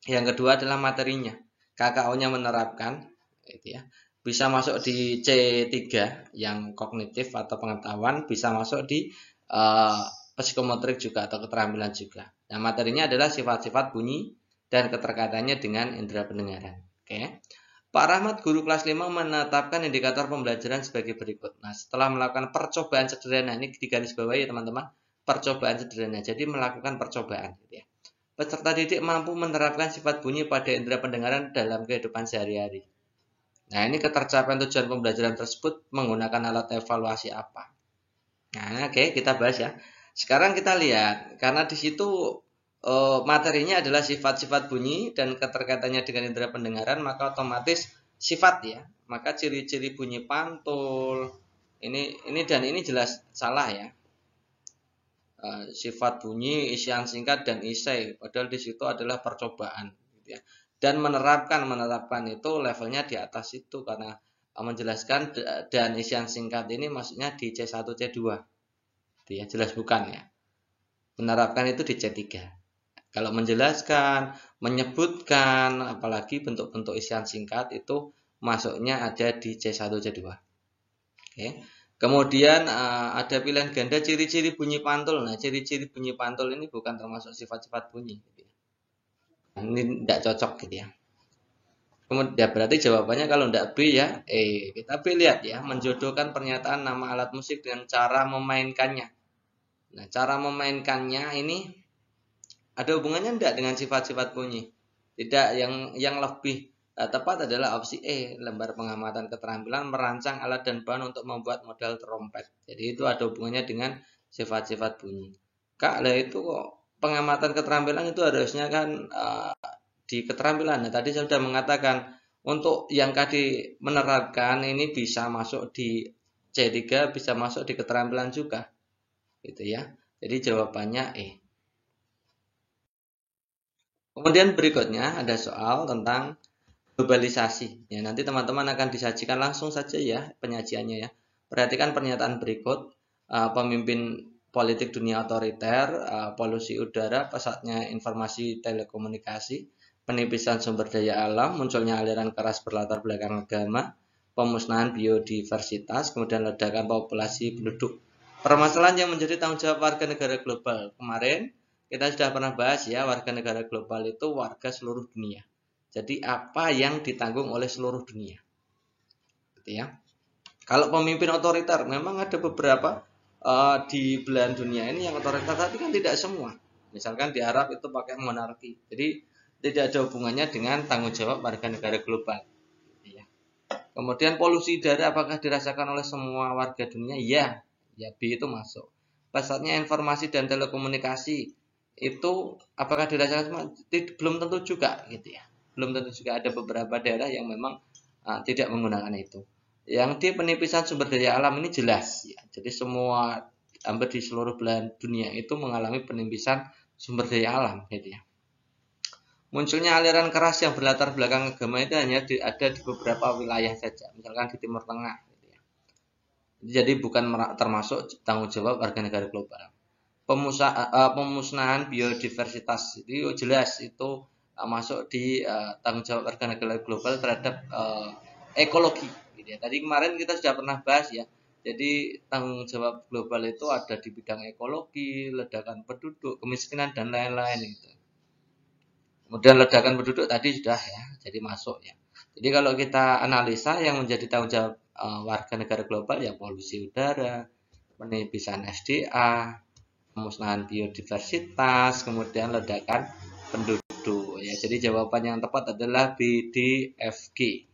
Speaker 1: Yang kedua adalah materinya. KKO-nya menerapkan gitu ya. Bisa masuk di C3 yang kognitif atau pengetahuan, bisa masuk di psikomotorik juga atau keterampilan juga. Nah, materinya adalah sifat-sifat bunyi dan keterkaitannya dengan indera pendengaran. Oke. Pak Rahmat, guru kelas 5 menetapkan indikator pembelajaran sebagai berikut. Nah, setelah melakukan percobaan sederhana, ini di garis bawah ya teman-teman, percobaan sederhana. Jadi melakukan percobaan gitu ya. Peserta didik mampu menerapkan sifat bunyi pada indera pendengaran dalam kehidupan sehari-hari. Nah, ini ketercapaian tujuan pembelajaran tersebut menggunakan alat evaluasi apa? Nah, oke, kita bahas ya. Sekarang kita lihat, karena di situ materinya adalah sifat-sifat bunyi dan keterkaitannya dengan indera pendengaran, maka otomatis sifat ya. Maka ciri-ciri bunyi pantul ini dan ini jelas salah ya. Sifat bunyi, isian singkat dan isai, padahal di situ adalah percobaan gitu ya. Dan menerapkan itu levelnya di atas itu karena menjelaskan dan isian singkat ini maksudnya di C1 C2 gitu ya, jelas bukan ya. Menerapkan itu di C3. Kalau menjelaskan, menyebutkan, apalagi bentuk-bentuk isian singkat itu masuknya ada di C1, C2. Oke. Kemudian ada pilihan ganda ciri-ciri bunyi pantul. Nah, ciri-ciri bunyi pantul ini bukan termasuk sifat-sifat bunyi. Ini tidak cocok gitu ya. Kemudian ya berarti jawabannya kalau tidak B ya kita B lihat ya, menjodohkan pernyataan nama alat musik dengan cara memainkannya. Nah, cara memainkannya ini ada hubungannya tidak dengan sifat-sifat bunyi? Tidak, yang lebih tepat adalah opsi E, lembar pengamatan keterampilan merancang alat dan bahan untuk membuat model trompet. Jadi itu ada hubungannya dengan sifat-sifat bunyi. Kak, lah itu kok pengamatan keterampilan itu harusnya kan di keterampilan. Nah, tadi saya sudah mengatakan untuk yang tadi menerapkan ini bisa masuk di C3, bisa masuk di keterampilan juga. Gitu ya. Jadi jawabannya E. Kemudian berikutnya ada soal tentang globalisasi. Ya, nanti teman-teman akan disajikan langsung saja ya penyajiannya ya. Perhatikan pernyataan berikut. Pemimpin politik dunia otoriter, polusi udara, pesatnya informasi telekomunikasi, penipisan sumber daya alam, munculnya aliran keras berlatar belakang agama, pemusnahan biodiversitas, kemudian ledakan populasi penduduk. Permasalahan yang menjadi tanggung jawab warga negara global. Kemarin kita sudah pernah bahas ya, warga negara global itu warga seluruh dunia. Jadi apa yang ditanggung oleh seluruh dunia? Gitu ya. Kalau pemimpin otoriter, memang ada beberapa di belahan dunia ini yang otoriter, tapi kan tidak semua. Misalkan di Arab itu pakai monarki. Jadi tidak ada hubungannya dengan tanggung jawab warga negara global. Gitu ya. Kemudian polusi udara apakah dirasakan oleh semua warga dunia? Ya B itu masuk. Pesatnya informasi dan telekomunikasi itu apakah dirasakan semua? Belum tentu juga gitu ya. Belum tentu juga, ada beberapa daerah yang memang tidak menggunakan itu. Yang di penipisan sumber daya alam ini jelas ya. Jadi semua hampir di seluruh belahan dunia itu mengalami penipisan sumber daya alam gitu ya. Munculnya aliran keras yang berlatar belakang agama itu hanya ada di beberapa wilayah saja, misalkan di Timur Tengah gitu ya. Jadi bukan termasuk tanggung jawab warga negara global. Pemusnahan biodiversitas itu jelas itu masuk di tanggung jawab warga negara global terhadap ekologi gitu ya. Tadi kemarin kita sudah pernah bahas ya. Jadi tanggung jawab global itu ada di bidang ekologi, ledakan penduduk, kemiskinan dan lain-lain gitu. Kemudian ledakan penduduk tadi sudah ya, jadi masuk ya. Jadi kalau kita analisa yang menjadi tanggung jawab warga negara global ya polusi udara, penipisan SDA, pemusnahan biodiversitas, kemudian ledakan penduduk ya. Jadi jawaban yang tepat adalah B, D, F, G.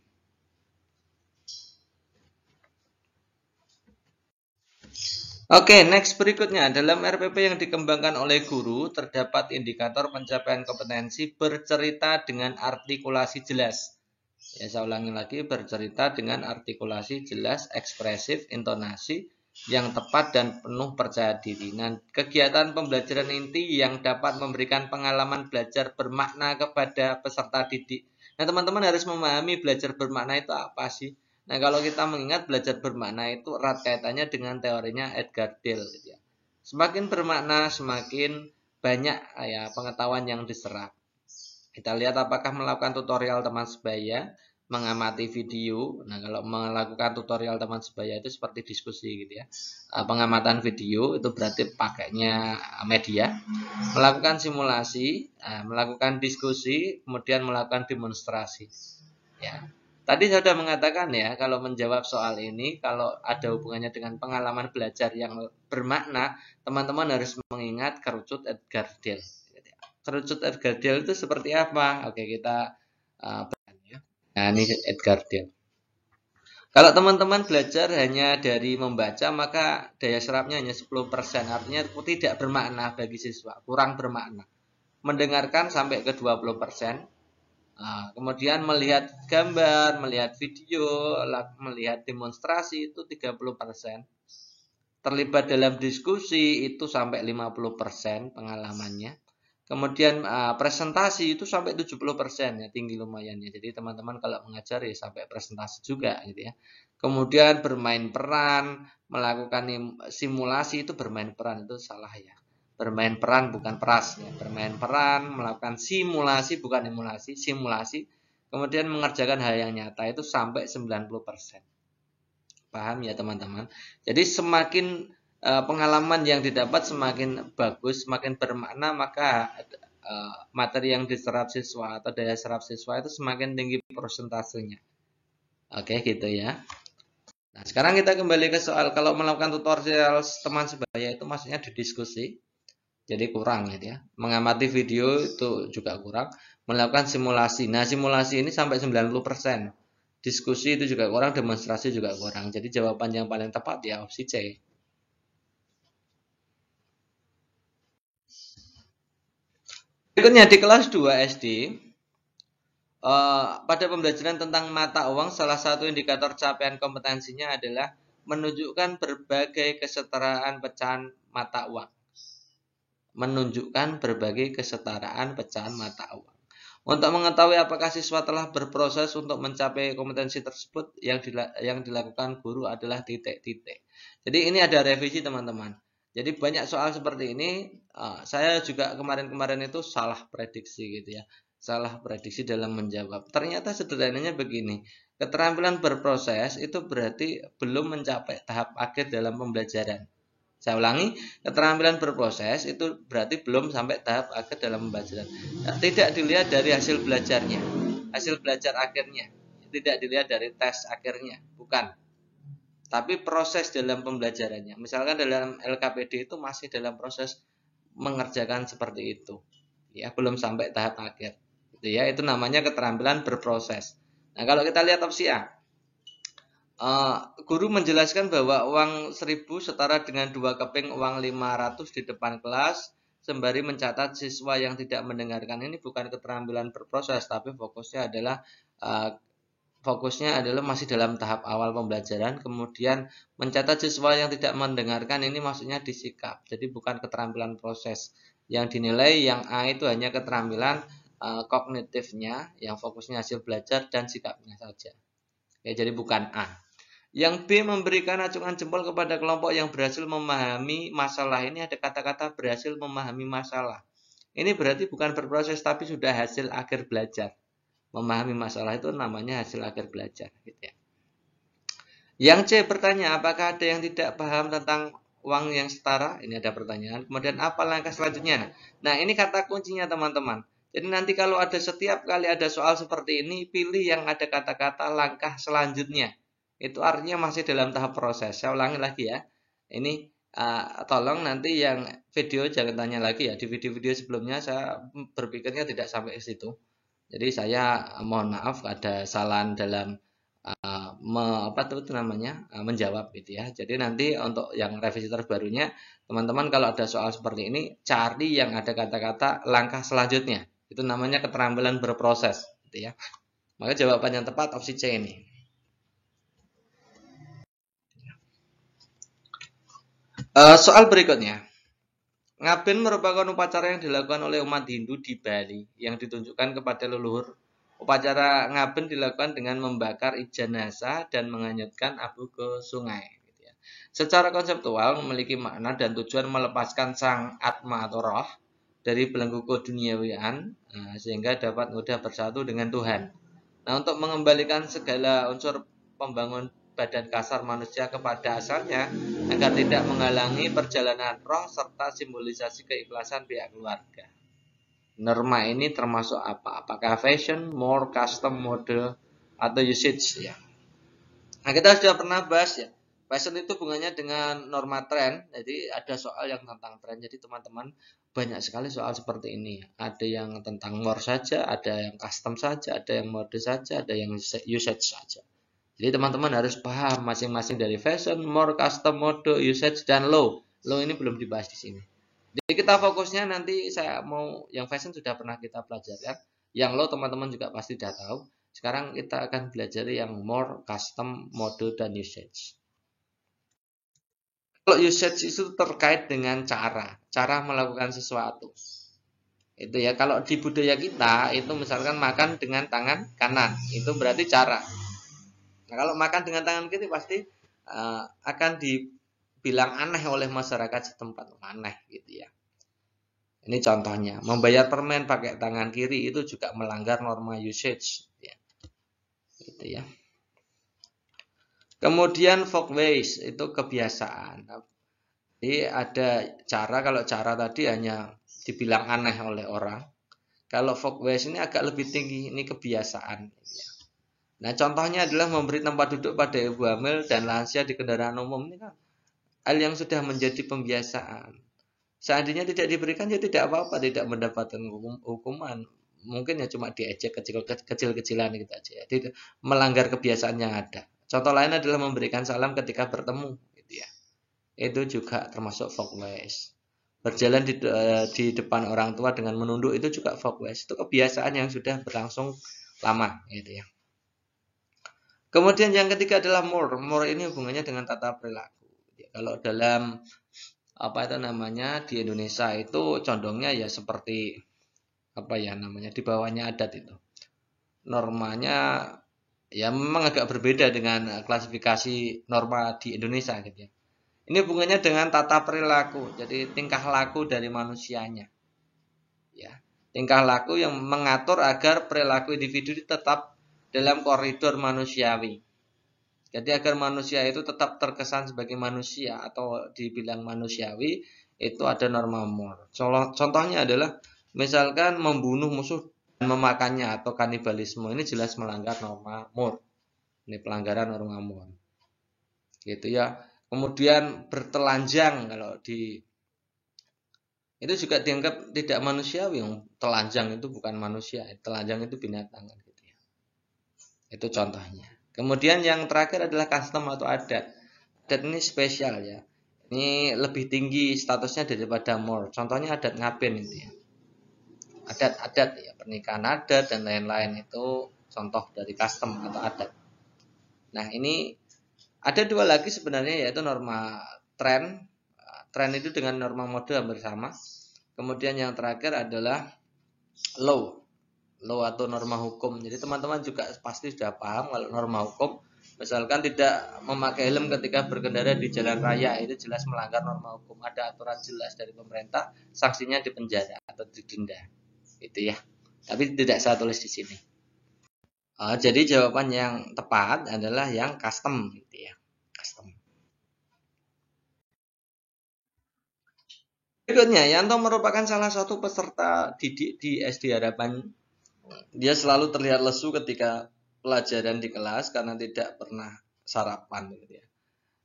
Speaker 1: Oke, next berikutnya. Dalam RPP yang dikembangkan oleh guru, terdapat indikator pencapaian kompetensi bercerita dengan artikulasi jelas. Ya, saya ulangi lagi, bercerita dengan artikulasi jelas, ekspresif, intonasi yang tepat dan penuh percaya diri. Nah, kegiatan pembelajaran inti yang dapat memberikan pengalaman belajar bermakna kepada peserta didik. Nah, teman-teman harus memahami belajar bermakna itu apa sih? Nah, kalau kita mengingat belajar bermakna itu erat kaitannya dengan teorinya Edgar Dale. Gitu ya. Semakin bermakna, semakin banyak ya pengetahuan yang diserap. Kita lihat apakah melakukan tutorial teman sebaya, mengamati video. Nah, kalau melakukan tutorial teman sebaya itu seperti diskusi gitu ya. Pengamatan video itu berarti pakainya media. Melakukan simulasi, melakukan diskusi, kemudian melakukan demonstrasi. Ya. Tadi saya sudah mengatakan ya, kalau menjawab soal ini, kalau ada hubungannya dengan pengalaman belajar yang bermakna, teman-teman harus mengingat kerucut Edgar Dale. Kerucut Edgar Dale itu seperti apa? Oke, kita ya. Nah, ini Edgar Dale. Kalau teman-teman belajar hanya dari membaca, maka daya serapnya hanya 10%. Artinya tidak bermakna bagi siswa, kurang bermakna. Mendengarkan sampai ke 20%. Kemudian melihat gambar, melihat video, melihat demonstrasi itu 30%. Terlibat dalam diskusi itu sampai 50% pengalamannya. Kemudian presentasi itu sampai 70% ya, tinggi lumayan ya. Jadi teman-teman kalau mengajar ya sampai presentasi juga gitu ya. Kemudian bermain peran, melakukan simulasi itu bermain peran itu salah ya. Bermain peran bukan peras ya. Bermain peran, melakukan simulasi bukan emulasi, simulasi. Kemudian mengerjakan hal yang nyata itu sampai 90%. Paham ya teman-teman? Jadi semakin pengalaman yang didapat semakin bagus, semakin bermakna, maka materi yang diserap siswa atau daya serap siswa itu semakin tinggi persentasenya. Oke, gitu ya. Nah, sekarang kita kembali ke soal kalau melakukan tutorial teman sebaya itu maksudnya didiskusi. Jadi kurang gitu ya. Mengamati video itu juga kurang. Melakukan simulasi. Nah, simulasi ini sampai 90%. Diskusi itu juga kurang, demonstrasi juga kurang. Jadi jawaban yang paling tepat ya opsi C. Berikutnya di kelas 2 SD, pada pembelajaran tentang mata uang, salah satu indikator capaian kompetensinya adalah menunjukkan berbagai kesetaraan pecahan mata uang. Menunjukkan berbagai kesetaraan pecahan mata uang. Untuk mengetahui apakah siswa telah berproses untuk mencapai kompetensi tersebut, yang dilakukan guru adalah titik-titik. Jadi ini ada revisi teman-teman. Jadi banyak soal seperti ini, saya juga kemarin-kemarin itu salah prediksi gitu ya. Salah prediksi dalam menjawab. Ternyata sederhananya begini, keterampilan berproses itu berarti belum mencapai tahap akhir dalam pembelajaran. Saya ulangi, keterampilan berproses itu berarti belum sampai tahap akhir dalam pembelajaran. Nah, tidak dilihat dari hasil belajarnya, hasil belajar akhirnya. Tidak dilihat dari tes akhirnya, bukan. Tapi proses dalam pembelajarannya. Misalkan dalam LKPD itu masih dalam proses mengerjakan seperti itu. Ya, belum sampai tahap akhir. Gitu ya, itu namanya keterampilan berproses. Nah, kalau kita lihat opsi A, guru menjelaskan bahwa uang 1000 setara dengan 2 keping uang 500 di depan kelas, sembari mencatat siswa yang tidak mendengarkan. Ini bukan keterampilan berproses, tapi fokusnya adalah masih dalam tahap awal pembelajaran. Kemudian mencatat siswa yang tidak mendengarkan ini maksudnya disikap. Jadi bukan keterampilan proses. Yang dinilai yang A itu hanya keterampilan kognitifnya, yang fokusnya hasil belajar dan sikapnya saja. Ya, jadi bukan A. Yang B memberikan acungan jempol kepada kelompok yang berhasil memahami masalah. Ini ada kata-kata berhasil memahami masalah. Ini berarti bukan berproses tapi sudah hasil akhir belajar. Memahami masalah itu namanya hasil akhir belajar. Gitu ya. Yang C bertanya, apakah ada yang tidak paham tentang uang yang setara? Ini ada pertanyaan. Kemudian apa langkah selanjutnya? Nah, ini kata kuncinya teman-teman. Jadi nanti kalau ada setiap kali ada soal seperti ini, pilih yang ada kata-kata langkah selanjutnya. Itu artinya masih dalam tahap proses. Saya ulangi lagi ya. Ini tolong nanti yang video jangan tanya lagi ya. Di video-video sebelumnya saya berpikirnya tidak sampai ke situ. Jadi saya mohon maaf ada kesalahan dalam menjawab gitu ya. Jadi nanti untuk yang revisi terbarunya, teman-teman kalau ada soal seperti ini, cari yang ada kata-kata langkah selanjutnya. Itu namanya keterampilan berproses gitu ya. Maka jawaban yang tepat opsi C ini. Soal berikutnya. Ngaben merupakan upacara yang dilakukan oleh umat Hindu di Bali yang ditunjukkan kepada leluhur. Upacara ngaben dilakukan dengan membakar jenazah dan menghanyutkan abu ke sungai. Gitu ya. Secara konseptual memiliki makna dan tujuan melepaskan sang atma atau roh dari belenggu keduniawian sehingga dapat mudah bersatu dengan Tuhan. Nah, untuk mengembalikan segala unsur pembangun badan kasar manusia kepada asalnya agar tidak menghalangi perjalanan roh serta simbolisasi keikhlasan pihak keluarga. Norma ini termasuk apa? Apakah fashion, more custom, mode, atau usage ya? Nah, kita sudah pernah bahas ya. Fashion itu hubungannya dengan norma tren. Jadi ada soal yang tentang tren. Jadi teman-teman banyak sekali soal seperti ini. Ada yang tentang more saja, ada yang custom saja, ada yang mode saja, ada yang usage saja. Jadi teman-teman harus paham masing-masing dari fashion, more, custom, mode, usage, dan low. Low ini belum dibahas di sini. Jadi kita fokusnya nanti saya mau yang fashion sudah pernah kita pelajari ya. Yang low teman-teman juga pasti sudah tahu. Sekarang kita akan belajar yang more, custom, mode, dan usage. Kalau usage itu terkait dengan cara melakukan sesuatu. Itu ya, kalau di budaya kita itu misalkan makan dengan tangan kanan, itu berarti cara. Nah, kalau makan dengan tangan kiri pasti akan dibilang aneh oleh masyarakat setempat, aneh gitu ya. Ini contohnya, membayar permen pakai tangan kiri itu juga melanggar norma usage ya. Gitu ya. Kemudian folkways itu kebiasaan. Jadi ada cara, kalau cara tadi hanya dibilang aneh oleh orang. Kalau folkways ini agak lebih tinggi, ini kebiasaan. Nah, contohnya adalah memberi tempat duduk pada ibu hamil dan lansia di kendaraan umum. Ini kan hal yang sudah menjadi pembiasaan. Seandainya tidak diberikan ya tidak apa-apa, tidak mendapatkan hukuman. Mungkin ya cuma diejek kecil-kecilan gitu aja ya. Tidak melanggar kebiasaan yang ada. Contoh lain adalah memberikan salam ketika bertemu gitu ya. Itu juga termasuk folkways. Berjalan di depan orang tua dengan menunduk itu juga folkways. Itu kebiasaan yang sudah berlangsung lama gitu ya. Kemudian yang ketiga adalah more. More ini hubungannya dengan tata perilaku. Kalau dalam di Indonesia itu condongnya ya seperti di bawahnya adat itu. Normanya ya memang agak berbeda dengan klasifikasi norma di Indonesia gitu ya. Ini hubungannya dengan tata perilaku, jadi tingkah laku dari manusianya. Ya, tingkah laku yang mengatur agar perilaku individu tetap dalam koridor manusiawi. Jadi agar manusia itu tetap terkesan sebagai manusia atau dibilang manusiawi, itu ada norma more. Contohnya adalah misalkan membunuh musuh dan memakannya atau kanibalisme, ini jelas melanggar norma more. Ini pelanggaran norma more. Gitu ya. Kemudian bertelanjang itu juga dianggap tidak manusiawi. Telanjang itu bukan manusia, telanjang itu binatang gitu ya. Itu contohnya. Kemudian yang terakhir adalah custom atau adat. Adat ini spesial ya. Ini lebih tinggi statusnya daripada more. Contohnya adat ngaben itu ya. Adat-adat ya, pernikahan adat dan lain-lain itu contoh dari custom atau adat. Nah, ini ada dua lagi sebenarnya yaitu norma tren. Tren itu dengan norma mode hampir sama. Kemudian yang terakhir adalah law atau norma hukum. Jadi teman-teman juga pasti sudah paham kalau norma hukum, misalkan tidak memakai helm ketika berkendara di jalan raya, itu jelas melanggar norma hukum. Ada aturan jelas dari pemerintah, sanksinya dipenjara atau didenda. Itu ya. Tapi tidak saya tulis di sini. Jadi jawaban yang tepat adalah yang custom gitu ya. Custom. Berikutnya, Yanto merupakan salah satu peserta didik di SD Harapan. Dia selalu terlihat lesu ketika pelajaran di kelas karena tidak pernah sarapan gitu ya.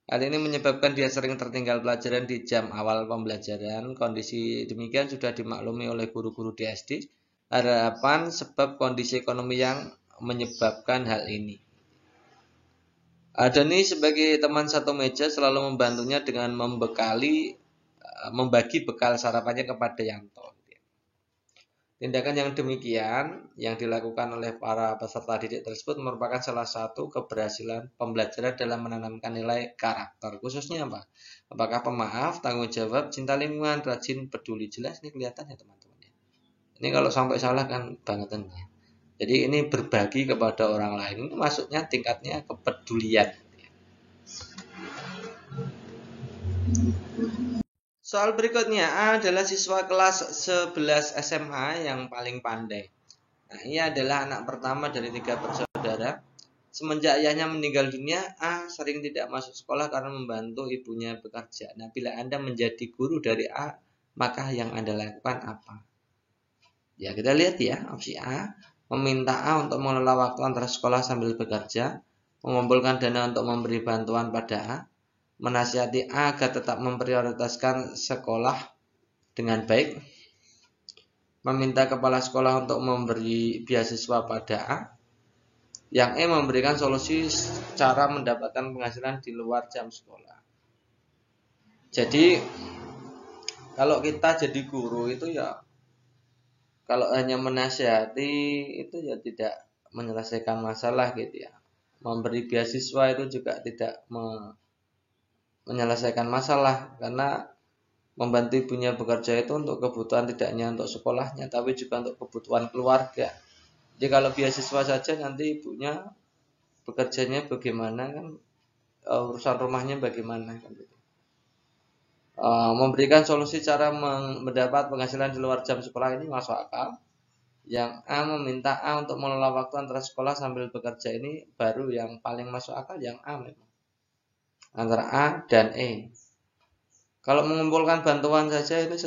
Speaker 1: Hal ini menyebabkan dia sering tertinggal pelajaran di jam awal pembelajaran. Kondisi demikian sudah dimaklumi oleh guru-guru di SD Harapan sebab kondisi ekonomi yang menyebabkan hal ini. Dani sebagai teman satu meja selalu membantunya dengan membagi bekal sarapannya kepada Yanto. Tindakan yang demikian yang dilakukan oleh para peserta didik tersebut merupakan salah satu keberhasilan pembelajaran dalam menanamkan nilai karakter. Khususnya apa? Apakah pemaaf, tanggung jawab, cinta lingkungan, rajin, peduli. Jelas ini kelihatan ya teman-teman. Ini kalau sampai salah kan bangetannya. Jadi ini berbagi kepada orang lain. Ini maksudnya tingkatnya kepedulian. Soal berikutnya, A adalah siswa kelas 11 SMA yang paling pandai. Nah, ia adalah anak pertama dari 3 bersaudara. Semenjak ayahnya meninggal dunia, A sering tidak masuk sekolah karena membantu ibunya bekerja. Nah, bila Anda menjadi guru dari A, maka yang Anda lakukan apa? Ya, kita lihat ya, opsi A, meminta A untuk mengelola waktu antara sekolah sambil bekerja, mengumpulkan dana untuk memberi bantuan pada A, menasihati A agar tetap memprioritaskan sekolah dengan baik, meminta kepala sekolah untuk memberi beasiswa pada A, yang E memberikan solusi cara mendapatkan penghasilan di luar jam sekolah. Jadi kalau kita jadi guru itu ya, kalau hanya menasihati itu ya tidak menyelesaikan masalah gitu ya. Memberi beasiswa itu juga tidak menyelesaikan masalah, karena membantu ibunya bekerja itu untuk kebutuhan tidak hanya untuk sekolahnya tapi juga untuk kebutuhan keluarga. Jadi kalau beasiswa saja nanti ibunya bekerjanya bagaimana kan, urusan rumahnya bagaimana kan gitu. Memberikan solusi cara mendapat penghasilan di luar jam sekolah ini masuk akal. Yang A meminta A untuk mengelola waktu antara sekolah sambil bekerja ini baru yang paling masuk akal, yang A memang. Antara A dan E. Kalau mengumpulkan bantuan saja ini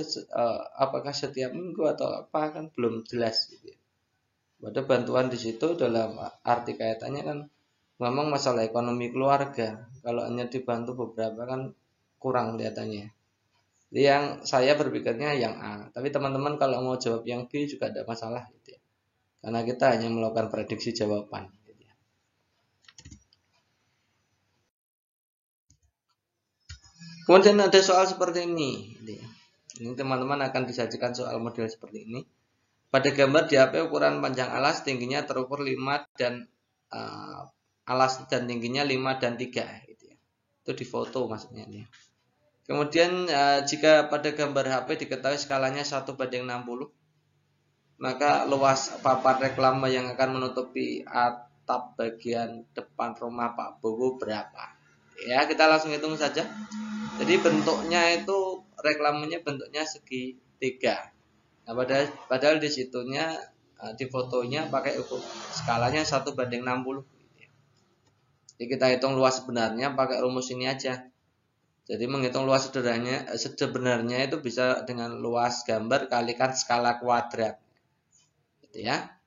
Speaker 1: apakah setiap minggu atau apa kan belum jelas gitu. Pada bantuan di situ dalam arti kaitannya kan memang masalah ekonomi keluarga. Kalau hanya dibantu beberapa kan kurang kelihatannya. Yang saya berpikirnya yang A. Tapi teman-teman kalau mau jawab yang B juga ada masalah gitu ya. Karena kita hanya melakukan prediksi jawaban. Kemudian ada soal seperti ini. Ini teman-teman akan disajikan soal model seperti ini. Pada gambar di HP ukuran panjang alas tingginya terukur 5 dan alas dan tingginya 5 dan 3 gitu ya. Itu di foto maksudnya ini. Kemudian jika pada gambar HP diketahui skalanya 1:60, maka luas papan reklame yang akan menutupi atap bagian depan rumah Pak Bowo berapa? Ya, kita langsung hitung saja. Jadi bentuknya itu reklamenya bentuknya segitiga. Nah, padahal di situnya di fotonya pakai ukur skalanya 1:60. Jadi kita hitung luas sebenarnya pakai rumus ini aja. Jadi menghitung luas sebenarnya itu bisa dengan luas gambar kalikan skala kuadrat. Gitu ya.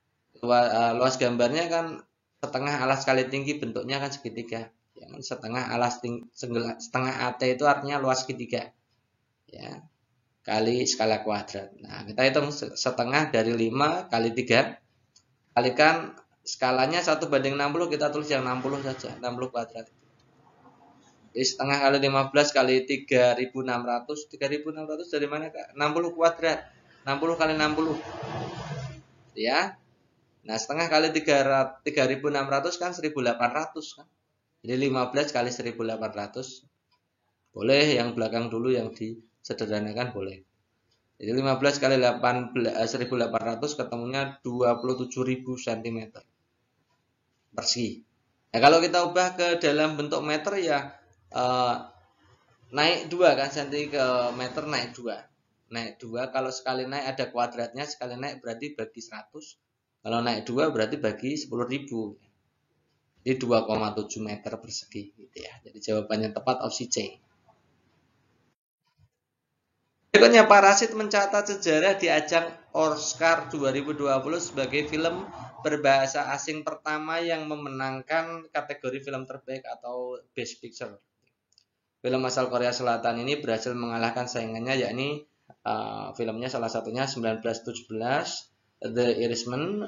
Speaker 1: Luas gambarnya kan setengah alas kali tinggi, bentuknya kan segitiga. Ya, setengah alas setengah AT itu artinya luas segitiga. Ya. Kali skala kuadrat. Nah, kita hitung setengah dari 5 kali 3 kalikan skalanya 1:60, kita tulis yang 60 saja, 60 kuadrat. Jadi setengah kali 15 kali 3.600. 3.600 dari mana Kak? 60 kuadrat. 60 kali 60. Ya. Nah, setengah kali 3.600 kan 1.800 kan. Jadi 15 kali 1.800. Boleh yang belakang dulu, yang disederhanakan boleh. Jadi 15 kali 1.800 ketemunya 27.000 cm persegi. Nah, kalau kita ubah ke dalam bentuk meter ya naik 2 kan, cm ke meter naik 2. Naik 2, kalau sekali naik ada kuadratnya, sekali naik berarti bagi 100. Kalau naik 2 berarti bagi 10.000. Jadi 2,7 meter persegi gitu ya. Jadi jawabannya tepat opsi C. Berikutnya, Parasit mencatat sejarah di ajang Oscar 2020 sebagai film berbahasa asing pertama yang memenangkan kategori film terbaik atau Best Picture. Film asal Korea Selatan ini berhasil mengalahkan saingannya, yakni filmnya salah satunya 1917, The Irishman,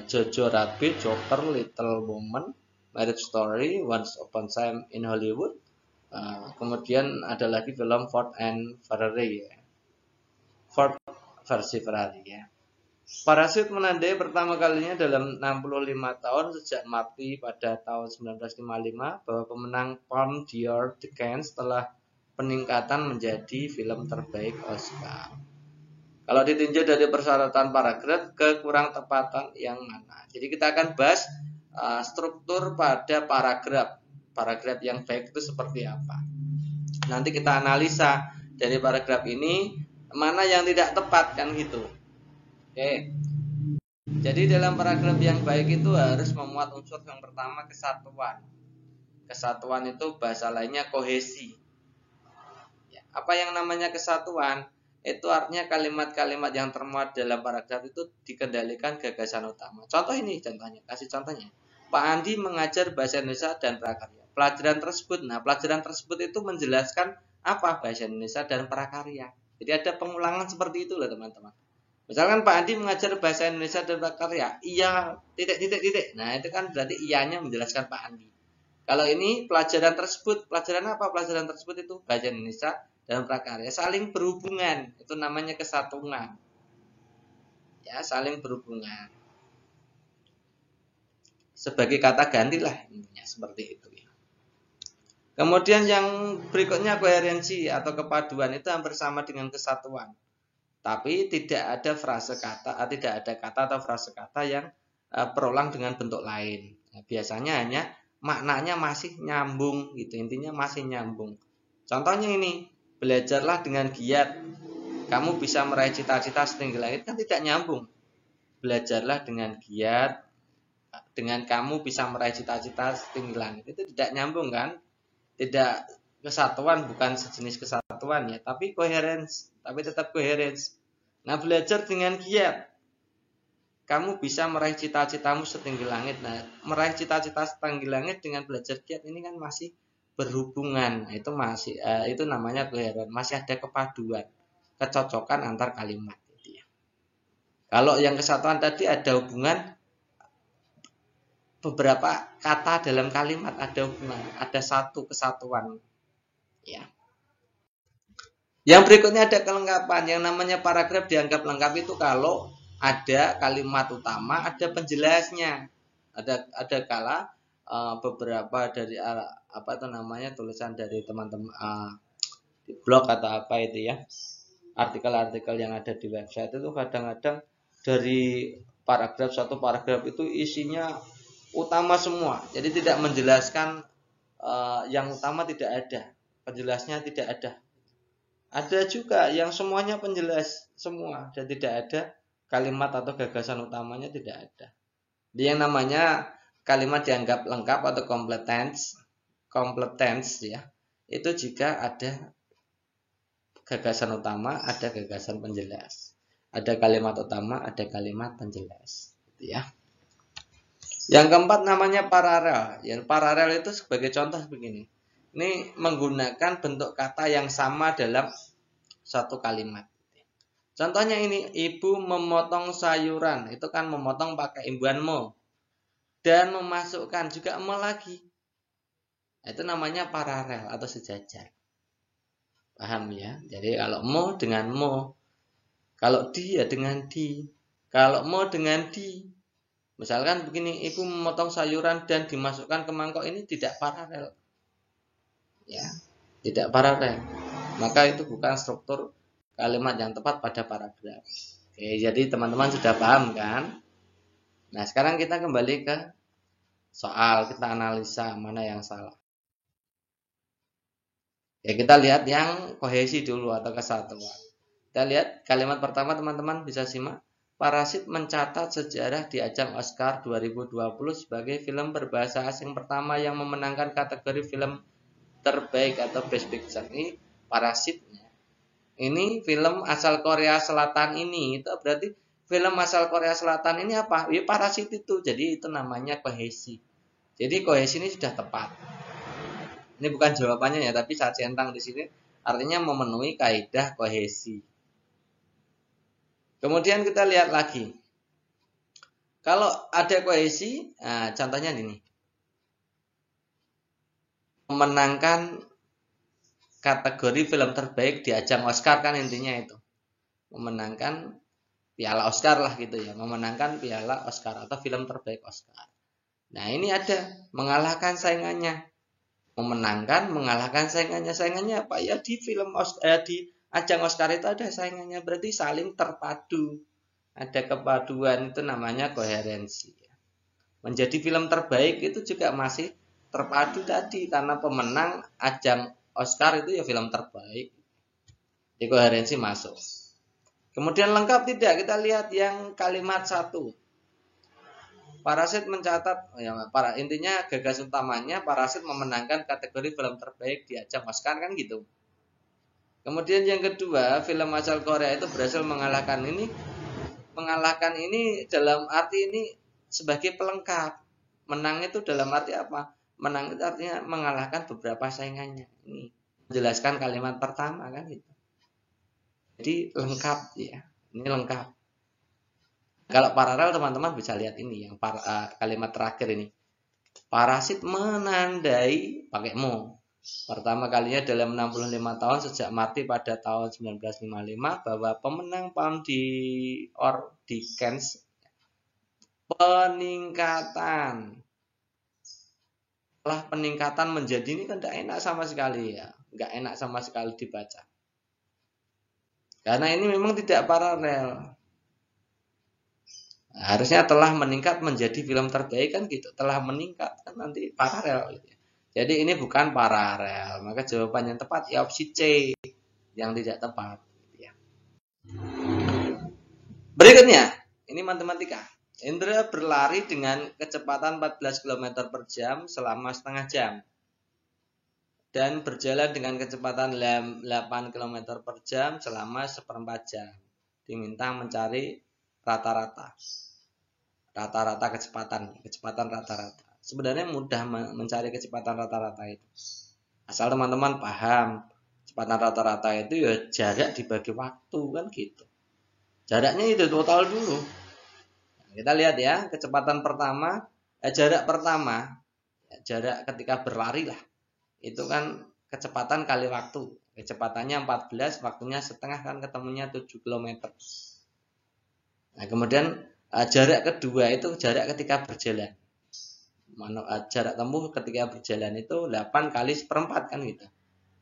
Speaker 1: Jojo Rabbit, Joker, Little Woman, Marriage Story, Once Upon a Time in Hollywood. Kemudian ada lagi film Ford and Ferrari, ya. Ford versi Ferrari, ya. Parasit menandai pertama kalinya dalam 65 tahun sejak mati pada tahun 1955 bahwa pemenang Palme d'Or The Cannes setelah peningkatan menjadi film terbaik Oscar. Kalau ditinjau dari persyaratan paragraf, kekurang tepatan yang mana? Jadi kita akan bahas struktur pada paragraf. Paragraf yang baik itu seperti apa? Nanti kita analisa dari paragraf ini mana yang tidak tepat, kan gitu. Oke. Jadi dalam paragraf yang baik itu harus memuat unsur yang pertama, kesatuan. Kesatuan itu bahasa lainnya kohesi. Ya, apa yang namanya kesatuan? Itu artinya kalimat-kalimat yang termuat dalam paragraf itu dikendalikan gagasan utama. Contoh ini, kasih contohnya. Pak Andi mengajar bahasa Indonesia dan prakarya. Pelajaran tersebut itu menjelaskan apa bahasa Indonesia dan prakarya. Jadi ada pengulangan seperti itu loh teman-teman. Misalkan Pak Andi mengajar bahasa Indonesia dan prakarya, iya titik. Nah itu kan berarti iyanya menjelaskan Pak Andi. Kalau ini pelajaran tersebut, pelajaran apa? Pelajaran tersebut itu bahasa Indonesia dan prakarya saling berhubungan, itu namanya kesatuan. Ya, saling berhubungan. Sebagai kata ganti lah intinya seperti itu ya. Kemudian yang berikutnya koherensi atau kepaduan itu hampir sama dengan kesatuan. Tapi tidak ada frase kata, tidak ada kata atau frase kata yang berulang dengan bentuk lain. Nah, biasanya hanya maknanya masih nyambung gitu, intinya masih nyambung. Contohnya ini, belajarlah dengan giat, kamu bisa meraih cita-cita setinggi langit, kan tidak nyambung. Belajarlah dengan giat, dengan kamu bisa meraih cita-cita setinggi langit, itu tidak nyambung kan? Tidak kesatuan, bukan sejenis kesatuan ya, tapi coherence, tapi tetap coherence. Nah, belajar dengan giat, kamu bisa meraih cita-citamu setinggi langit. Nah, meraih cita-cita setinggi langit dengan belajar giat ini kan masih berhubungan. Itu masih itu namanya coherence, masih ada kepaduan, kecocokan antar kalimat. Kalau yang kesatuan tadi ada hubungan beberapa kata dalam kalimat, ada hubungan, ada satu kesatuan. Ya. Yang berikutnya ada kelengkapan. Yang namanya paragraf dianggap lengkap itu kalau ada kalimat utama, ada penjelasnya. Ada kala beberapa dari apa itu namanya tulisan dari teman-teman di blog atau apa itu ya, artikel-artikel yang ada di website itu kadang-kadang dari satu paragraf itu isinya utama semua, jadi tidak menjelaskan yang utama, tidak ada penjelasnya, tidak ada. Ada juga yang semuanya penjelas semua dan tidak ada kalimat atau gagasan utamanya, tidak ada. Yang namanya kalimat dianggap lengkap atau competence ya, itu jika ada gagasan utama, ada gagasan penjelas. Ada kalimat utama, ada kalimat penjelas, gitu ya. Yang keempat namanya paralel. Yang paralel itu sebagai contoh begini. Ini menggunakan bentuk kata yang sama dalam satu kalimat. Contohnya ini, ibu memotong sayuran, itu kan memotong pakai imbuhan mo. Dan memasukkan juga mo lagi. Itu namanya paralel atau sejajar. Paham ya? Jadi kalau mo dengan mo, kalau di ya dengan di, kalau mo dengan di. Misalkan begini, ibu memotong sayuran dan dimasukkan ke mangkok, ini tidak paralel. Ya, tidak paralel. Maka itu bukan struktur kalimat yang tepat pada paragraf. Oke, jadi teman-teman sudah paham kan? Nah, sekarang kita kembali ke soal, kita analisa mana yang salah. Ya, kita lihat yang kohesi dulu atau kesatuan. Kita lihat kalimat pertama, teman-teman bisa simak. Parasit mencatat sejarah di ajang Oscar 2020 sebagai film berbahasa asing pertama yang memenangkan kategori film terbaik atau Best Picture. Ini Parasitnya. Ini film asal Korea Selatan ini, itu berarti film asal Korea Selatan ini apa? Ya, Parasit itu. Jadi itu namanya kohesi. Jadi kohesi ini sudah tepat. Ini bukan jawabannya ya, tapi saya centang di sini artinya memenuhi kaidah kohesi. Kemudian kita lihat lagi. Kalau ada kohesi, nah contohnya ini. memenangkan kategori film terbaik di ajang Oscar, kan intinya itu. Memenangkan piala Oscar lah gitu ya, memenangkan piala Oscar atau film terbaik Oscar. Nah, ini ada mengalahkan saingannya. Memenangkan, mengalahkan saingannya. Saingannya apa? Ya di di ajang Oscar itu ada saingannya, berarti saling terpadu. Ada kepaduan, itu namanya koherensi. Menjadi film terbaik itu juga masih terpadu tadi, karena pemenang ajang Oscar itu ya film terbaik. Di koherensi masuk. Kemudian lengkap tidak? Kita lihat yang kalimat 1. Parasit mencatat, ya, intinya gagas utamanya Parasit memenangkan kategori film terbaik di ajang Oscar, kan gitu. Kemudian yang kedua, film asal Korea itu berhasil mengalahkan ini dalam arti ini sebagai pelengkap. Menang itu dalam arti apa? Menang itu artinya mengalahkan beberapa saingannya. Ini menjelaskan kalimat pertama, kan gitu. Jadi lengkap ya. Ini lengkap. Kalau paralel teman-teman bisa lihat ini yang kalimat terakhir ini. Parasit menandai pakai mo. Pertama kalinya dalam 65 tahun sejak mati pada tahun 1955 bahwa pemenang Palme d'Or di Cannes peningkatan. Setelah peningkatan menjadi ini kan tidak enak sama sekali ya. Nggak enak sama sekali dibaca. Karena ini memang tidak paralel. Harusnya telah meningkat menjadi film terbaik, kan gitu. Telah meningkat kan nanti paralel gitu. Jadi ini bukan paralel, maka jawaban yang tepat ya opsi C, yang tidak tepat. Berikutnya, ini matematika. Indra berlari dengan kecepatan 14 km per jam selama setengah jam. Dan berjalan dengan kecepatan 8 km per jam selama seperempat jam. Diminta mencari rata-rata. Rata-rata kecepatan rata-rata. Sebenarnya mudah mencari kecepatan rata-rata itu. Asal teman-teman paham, kecepatan rata-rata itu ya jarak dibagi waktu, kan gitu. Jaraknya itu total dulu. Nah, kita lihat ya, kecepatan pertama, jarak pertama, jarak ketika berlari lah. Itu kan kecepatan kali waktu. Kecepatannya 14, waktunya setengah, kan ketemunya 7 km. Nah, kemudian jarak kedua itu jarak ketika berjalan. Jarak tempuh ketika berjalan itu 8 kali seperempat, kan gitu.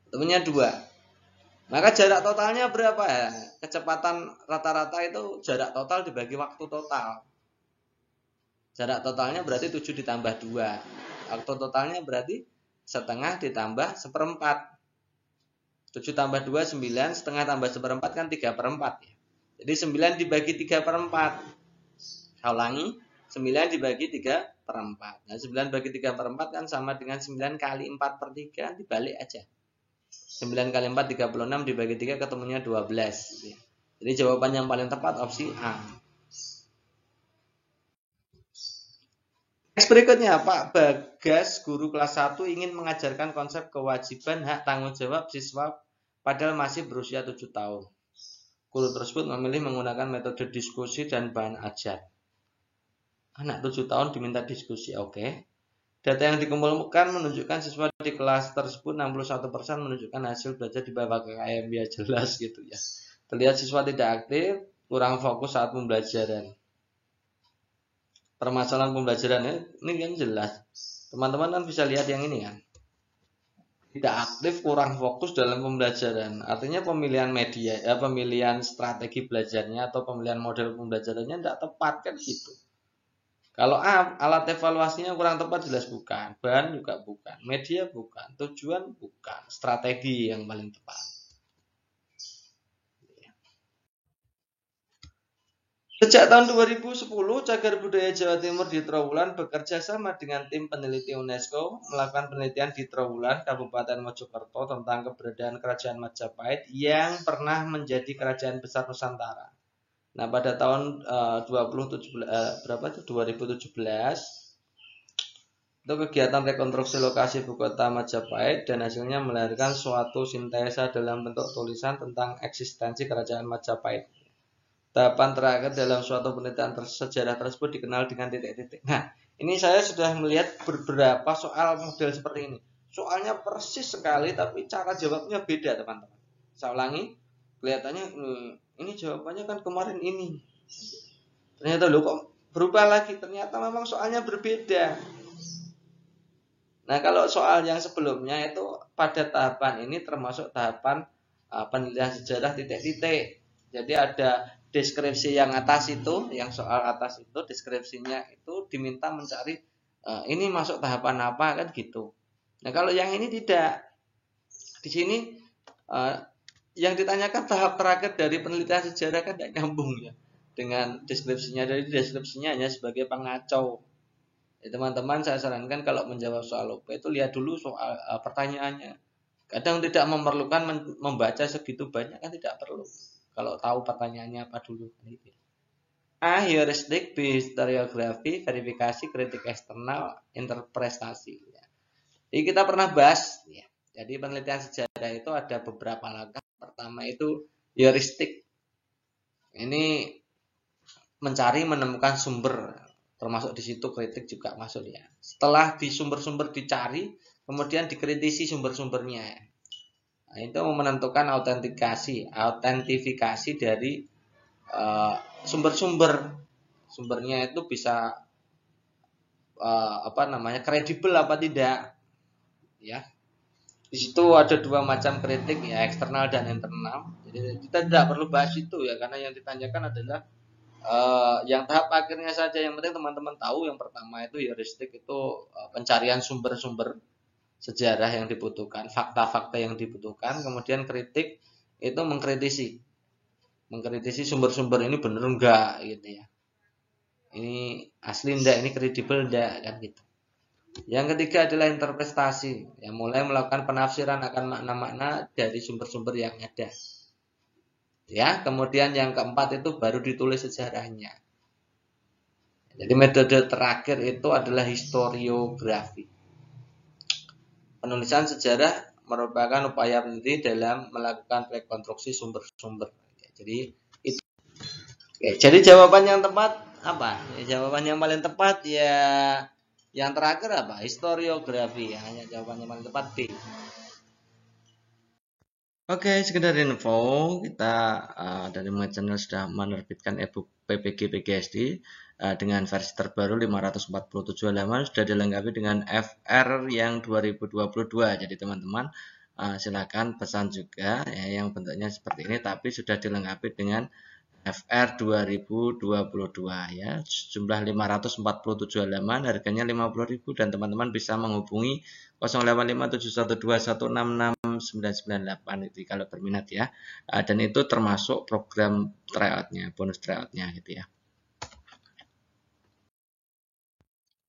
Speaker 1: Ketemunya 2. Maka jarak totalnya berapa ya? Kecepatan rata-rata itu jarak total dibagi waktu total. Jarak totalnya berarti 7 ditambah 2. Waktu totalnya berarti setengah ditambah seperempat. 7 tambah 2, 9. Setengah tambah seperempat kan 3/4 ya. Jadi 9 dibagi 3/4. Saya ulangi, 9 dibagi 3/4. Nah, 9 bagi 3/4 kan sama dengan 9 kali 4/3, dibalik aja. 9 kali 4, 36, dibagi 3 ketemunya 12. Jadi jawaban yang paling tepat opsi A. Next berikutnya, Pak Bagas, guru kelas 1 ingin mengajarkan konsep kewajiban hak tanggung jawab siswa padahal masih berusia 7 tahun. Guru tersebut memilih menggunakan metode diskusi dan bahan ajar. Anak 7 tahun diminta diskusi, oke. Data yang dikumpulkan menunjukkan siswa di kelas tersebut 61% menunjukkan hasil belajar di bawah KKM, ya jelas gitu ya. Terlihat siswa tidak aktif, kurang fokus saat pembelajaran. Permasalahan pembelajarannya ini kan jelas. Teman-teman kan bisa lihat yang ini kan. Tidak aktif, kurang fokus dalam pembelajaran. Artinya pemilihan media, pemilihan strategi belajarnya atau pemilihan model pembelajarannya tidak tepat, kan gitu. Kalau alat evaluasinya kurang tepat, jelas bukan. Bahan juga bukan. Media bukan. Tujuan bukan. Strategi yang paling tepat. Sejak tahun 2010, Cagar Budaya Jawa Timur di Trowulan bekerja sama dengan tim peneliti UNESCO melakukan penelitian di Trowulan, Kabupaten Mojokerto tentang keberadaan Kerajaan Majapahit yang pernah menjadi kerajaan besar Nusantara. Nah, pada tahun 2017 itu kegiatan rekonstruksi lokasi ibu kota Majapahit dan hasilnya melahirkan suatu sintesa dalam bentuk tulisan tentang eksistensi kerajaan Majapahit. Tahapan terakhir dalam suatu penelitian sejarah tersebut dikenal dengan titik-titik. Nah, ini saya sudah melihat beberapa soal model seperti ini. soalnya persis sekali tapi cara jawabnya beda, teman-teman. Saya ulangi, kelihatannya ini jawabannya kan kemarin ini. Ternyata lo kok berubah lagi, ternyata memang soalnya berbeda. Nah, kalau soal yang sebelumnya itu pada tahapan ini termasuk tahapan penelitian sejarah titik-titik. Jadi ada deskripsi yang atas itu, yang soal atas itu deskripsinya itu diminta mencari ini masuk tahapan apa kan gitu. Nah, kalau yang ini tidak. Di sini yang ditanyakan tahap terakhir dari penelitian sejarah kan tidak nyambung ya dengan deskripsinya. Dari deskripsinya hanya sebagai pengacau. Ya, teman-teman saya sarankan kalau menjawab soal OP itu lihat dulu soal pertanyaannya. Kadang tidak memerlukan membaca segitu banyak, kan tidak perlu. Kalau tahu pertanyaannya apa dulu. A. Heuristik. B. Historiografi. Verifikasi. Kritik eksternal. Interpretasi. Jadi kita pernah bahas. Ya. Jadi penelitian sejarah itu ada beberapa langkah. Pertama itu heuristik. Ini mencari menemukan sumber. Termasuk di situ kritik juga masuk ya. Setelah di sumber-sumber dicari, kemudian dikritisi sumber-sumbernya. Nah, itu menentukan autentifikasi dari sumber-sumber. Sumbernya itu bisa kredibel apa tidak. Ya. Di situ ada dua macam kritik ya, eksternal dan internal. Jadi kita tidak perlu bahas itu ya, karena yang ditanyakan adalah yang tahap akhirnya saja. Yang penting teman-teman tahu yang pertama itu heuristik itu pencarian sumber-sumber sejarah yang dibutuhkan, fakta-fakta yang dibutuhkan. Kemudian kritik itu mengkritisi sumber-sumber ini benar enggak gitu ya, ini asli enggak, ini kredibel enggak kan gitu. Yang ketiga adalah interpretasi, yang mulai melakukan penafsiran akan makna-makna dari sumber-sumber yang ada. Ya, kemudian yang keempat itu baru ditulis sejarahnya. Jadi metode terakhir itu adalah historiografi. Penulisan sejarah merupakan upaya peneliti dalam melakukan rekonstruksi sumber-sumber. Jadi itu. Oke, jadi jawaban yang tepat apa? Jawaban yang paling tepat ya yang terakhir apa? Historiografi. Hanya jawaban yang paling tepat B. Oke, sekedar info, kita dari My Channel sudah menerbitkan e-book PPG PGSD dengan versi terbaru 547 halaman, sudah dilengkapi dengan FR yang 2022. Jadi teman-teman silakan pesan juga ya, yang bentuknya seperti ini, tapi sudah dilengkapi dengan FR 2022 ya, jumlah 547 halaman, harganya 50.000 dan teman-teman bisa menghubungi 085712166998 itu kalau berminat ya. Dan itu termasuk program tryoutnya, bonus tryoutnya gitu ya.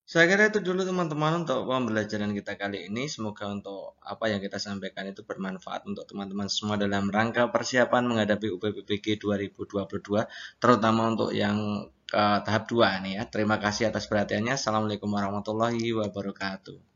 Speaker 1: Saya kira itu dulu teman-teman untuk pembelajaran kita kali ini. Semoga untuk apa yang kita sampaikan itu bermanfaat untuk teman-teman semua dalam rangka persiapan menghadapi UPPPG 2022, terutama untuk yang tahap 2 nih ya. Terima kasih atas perhatiannya. Assalamualaikum warahmatullahi wabarakatuh.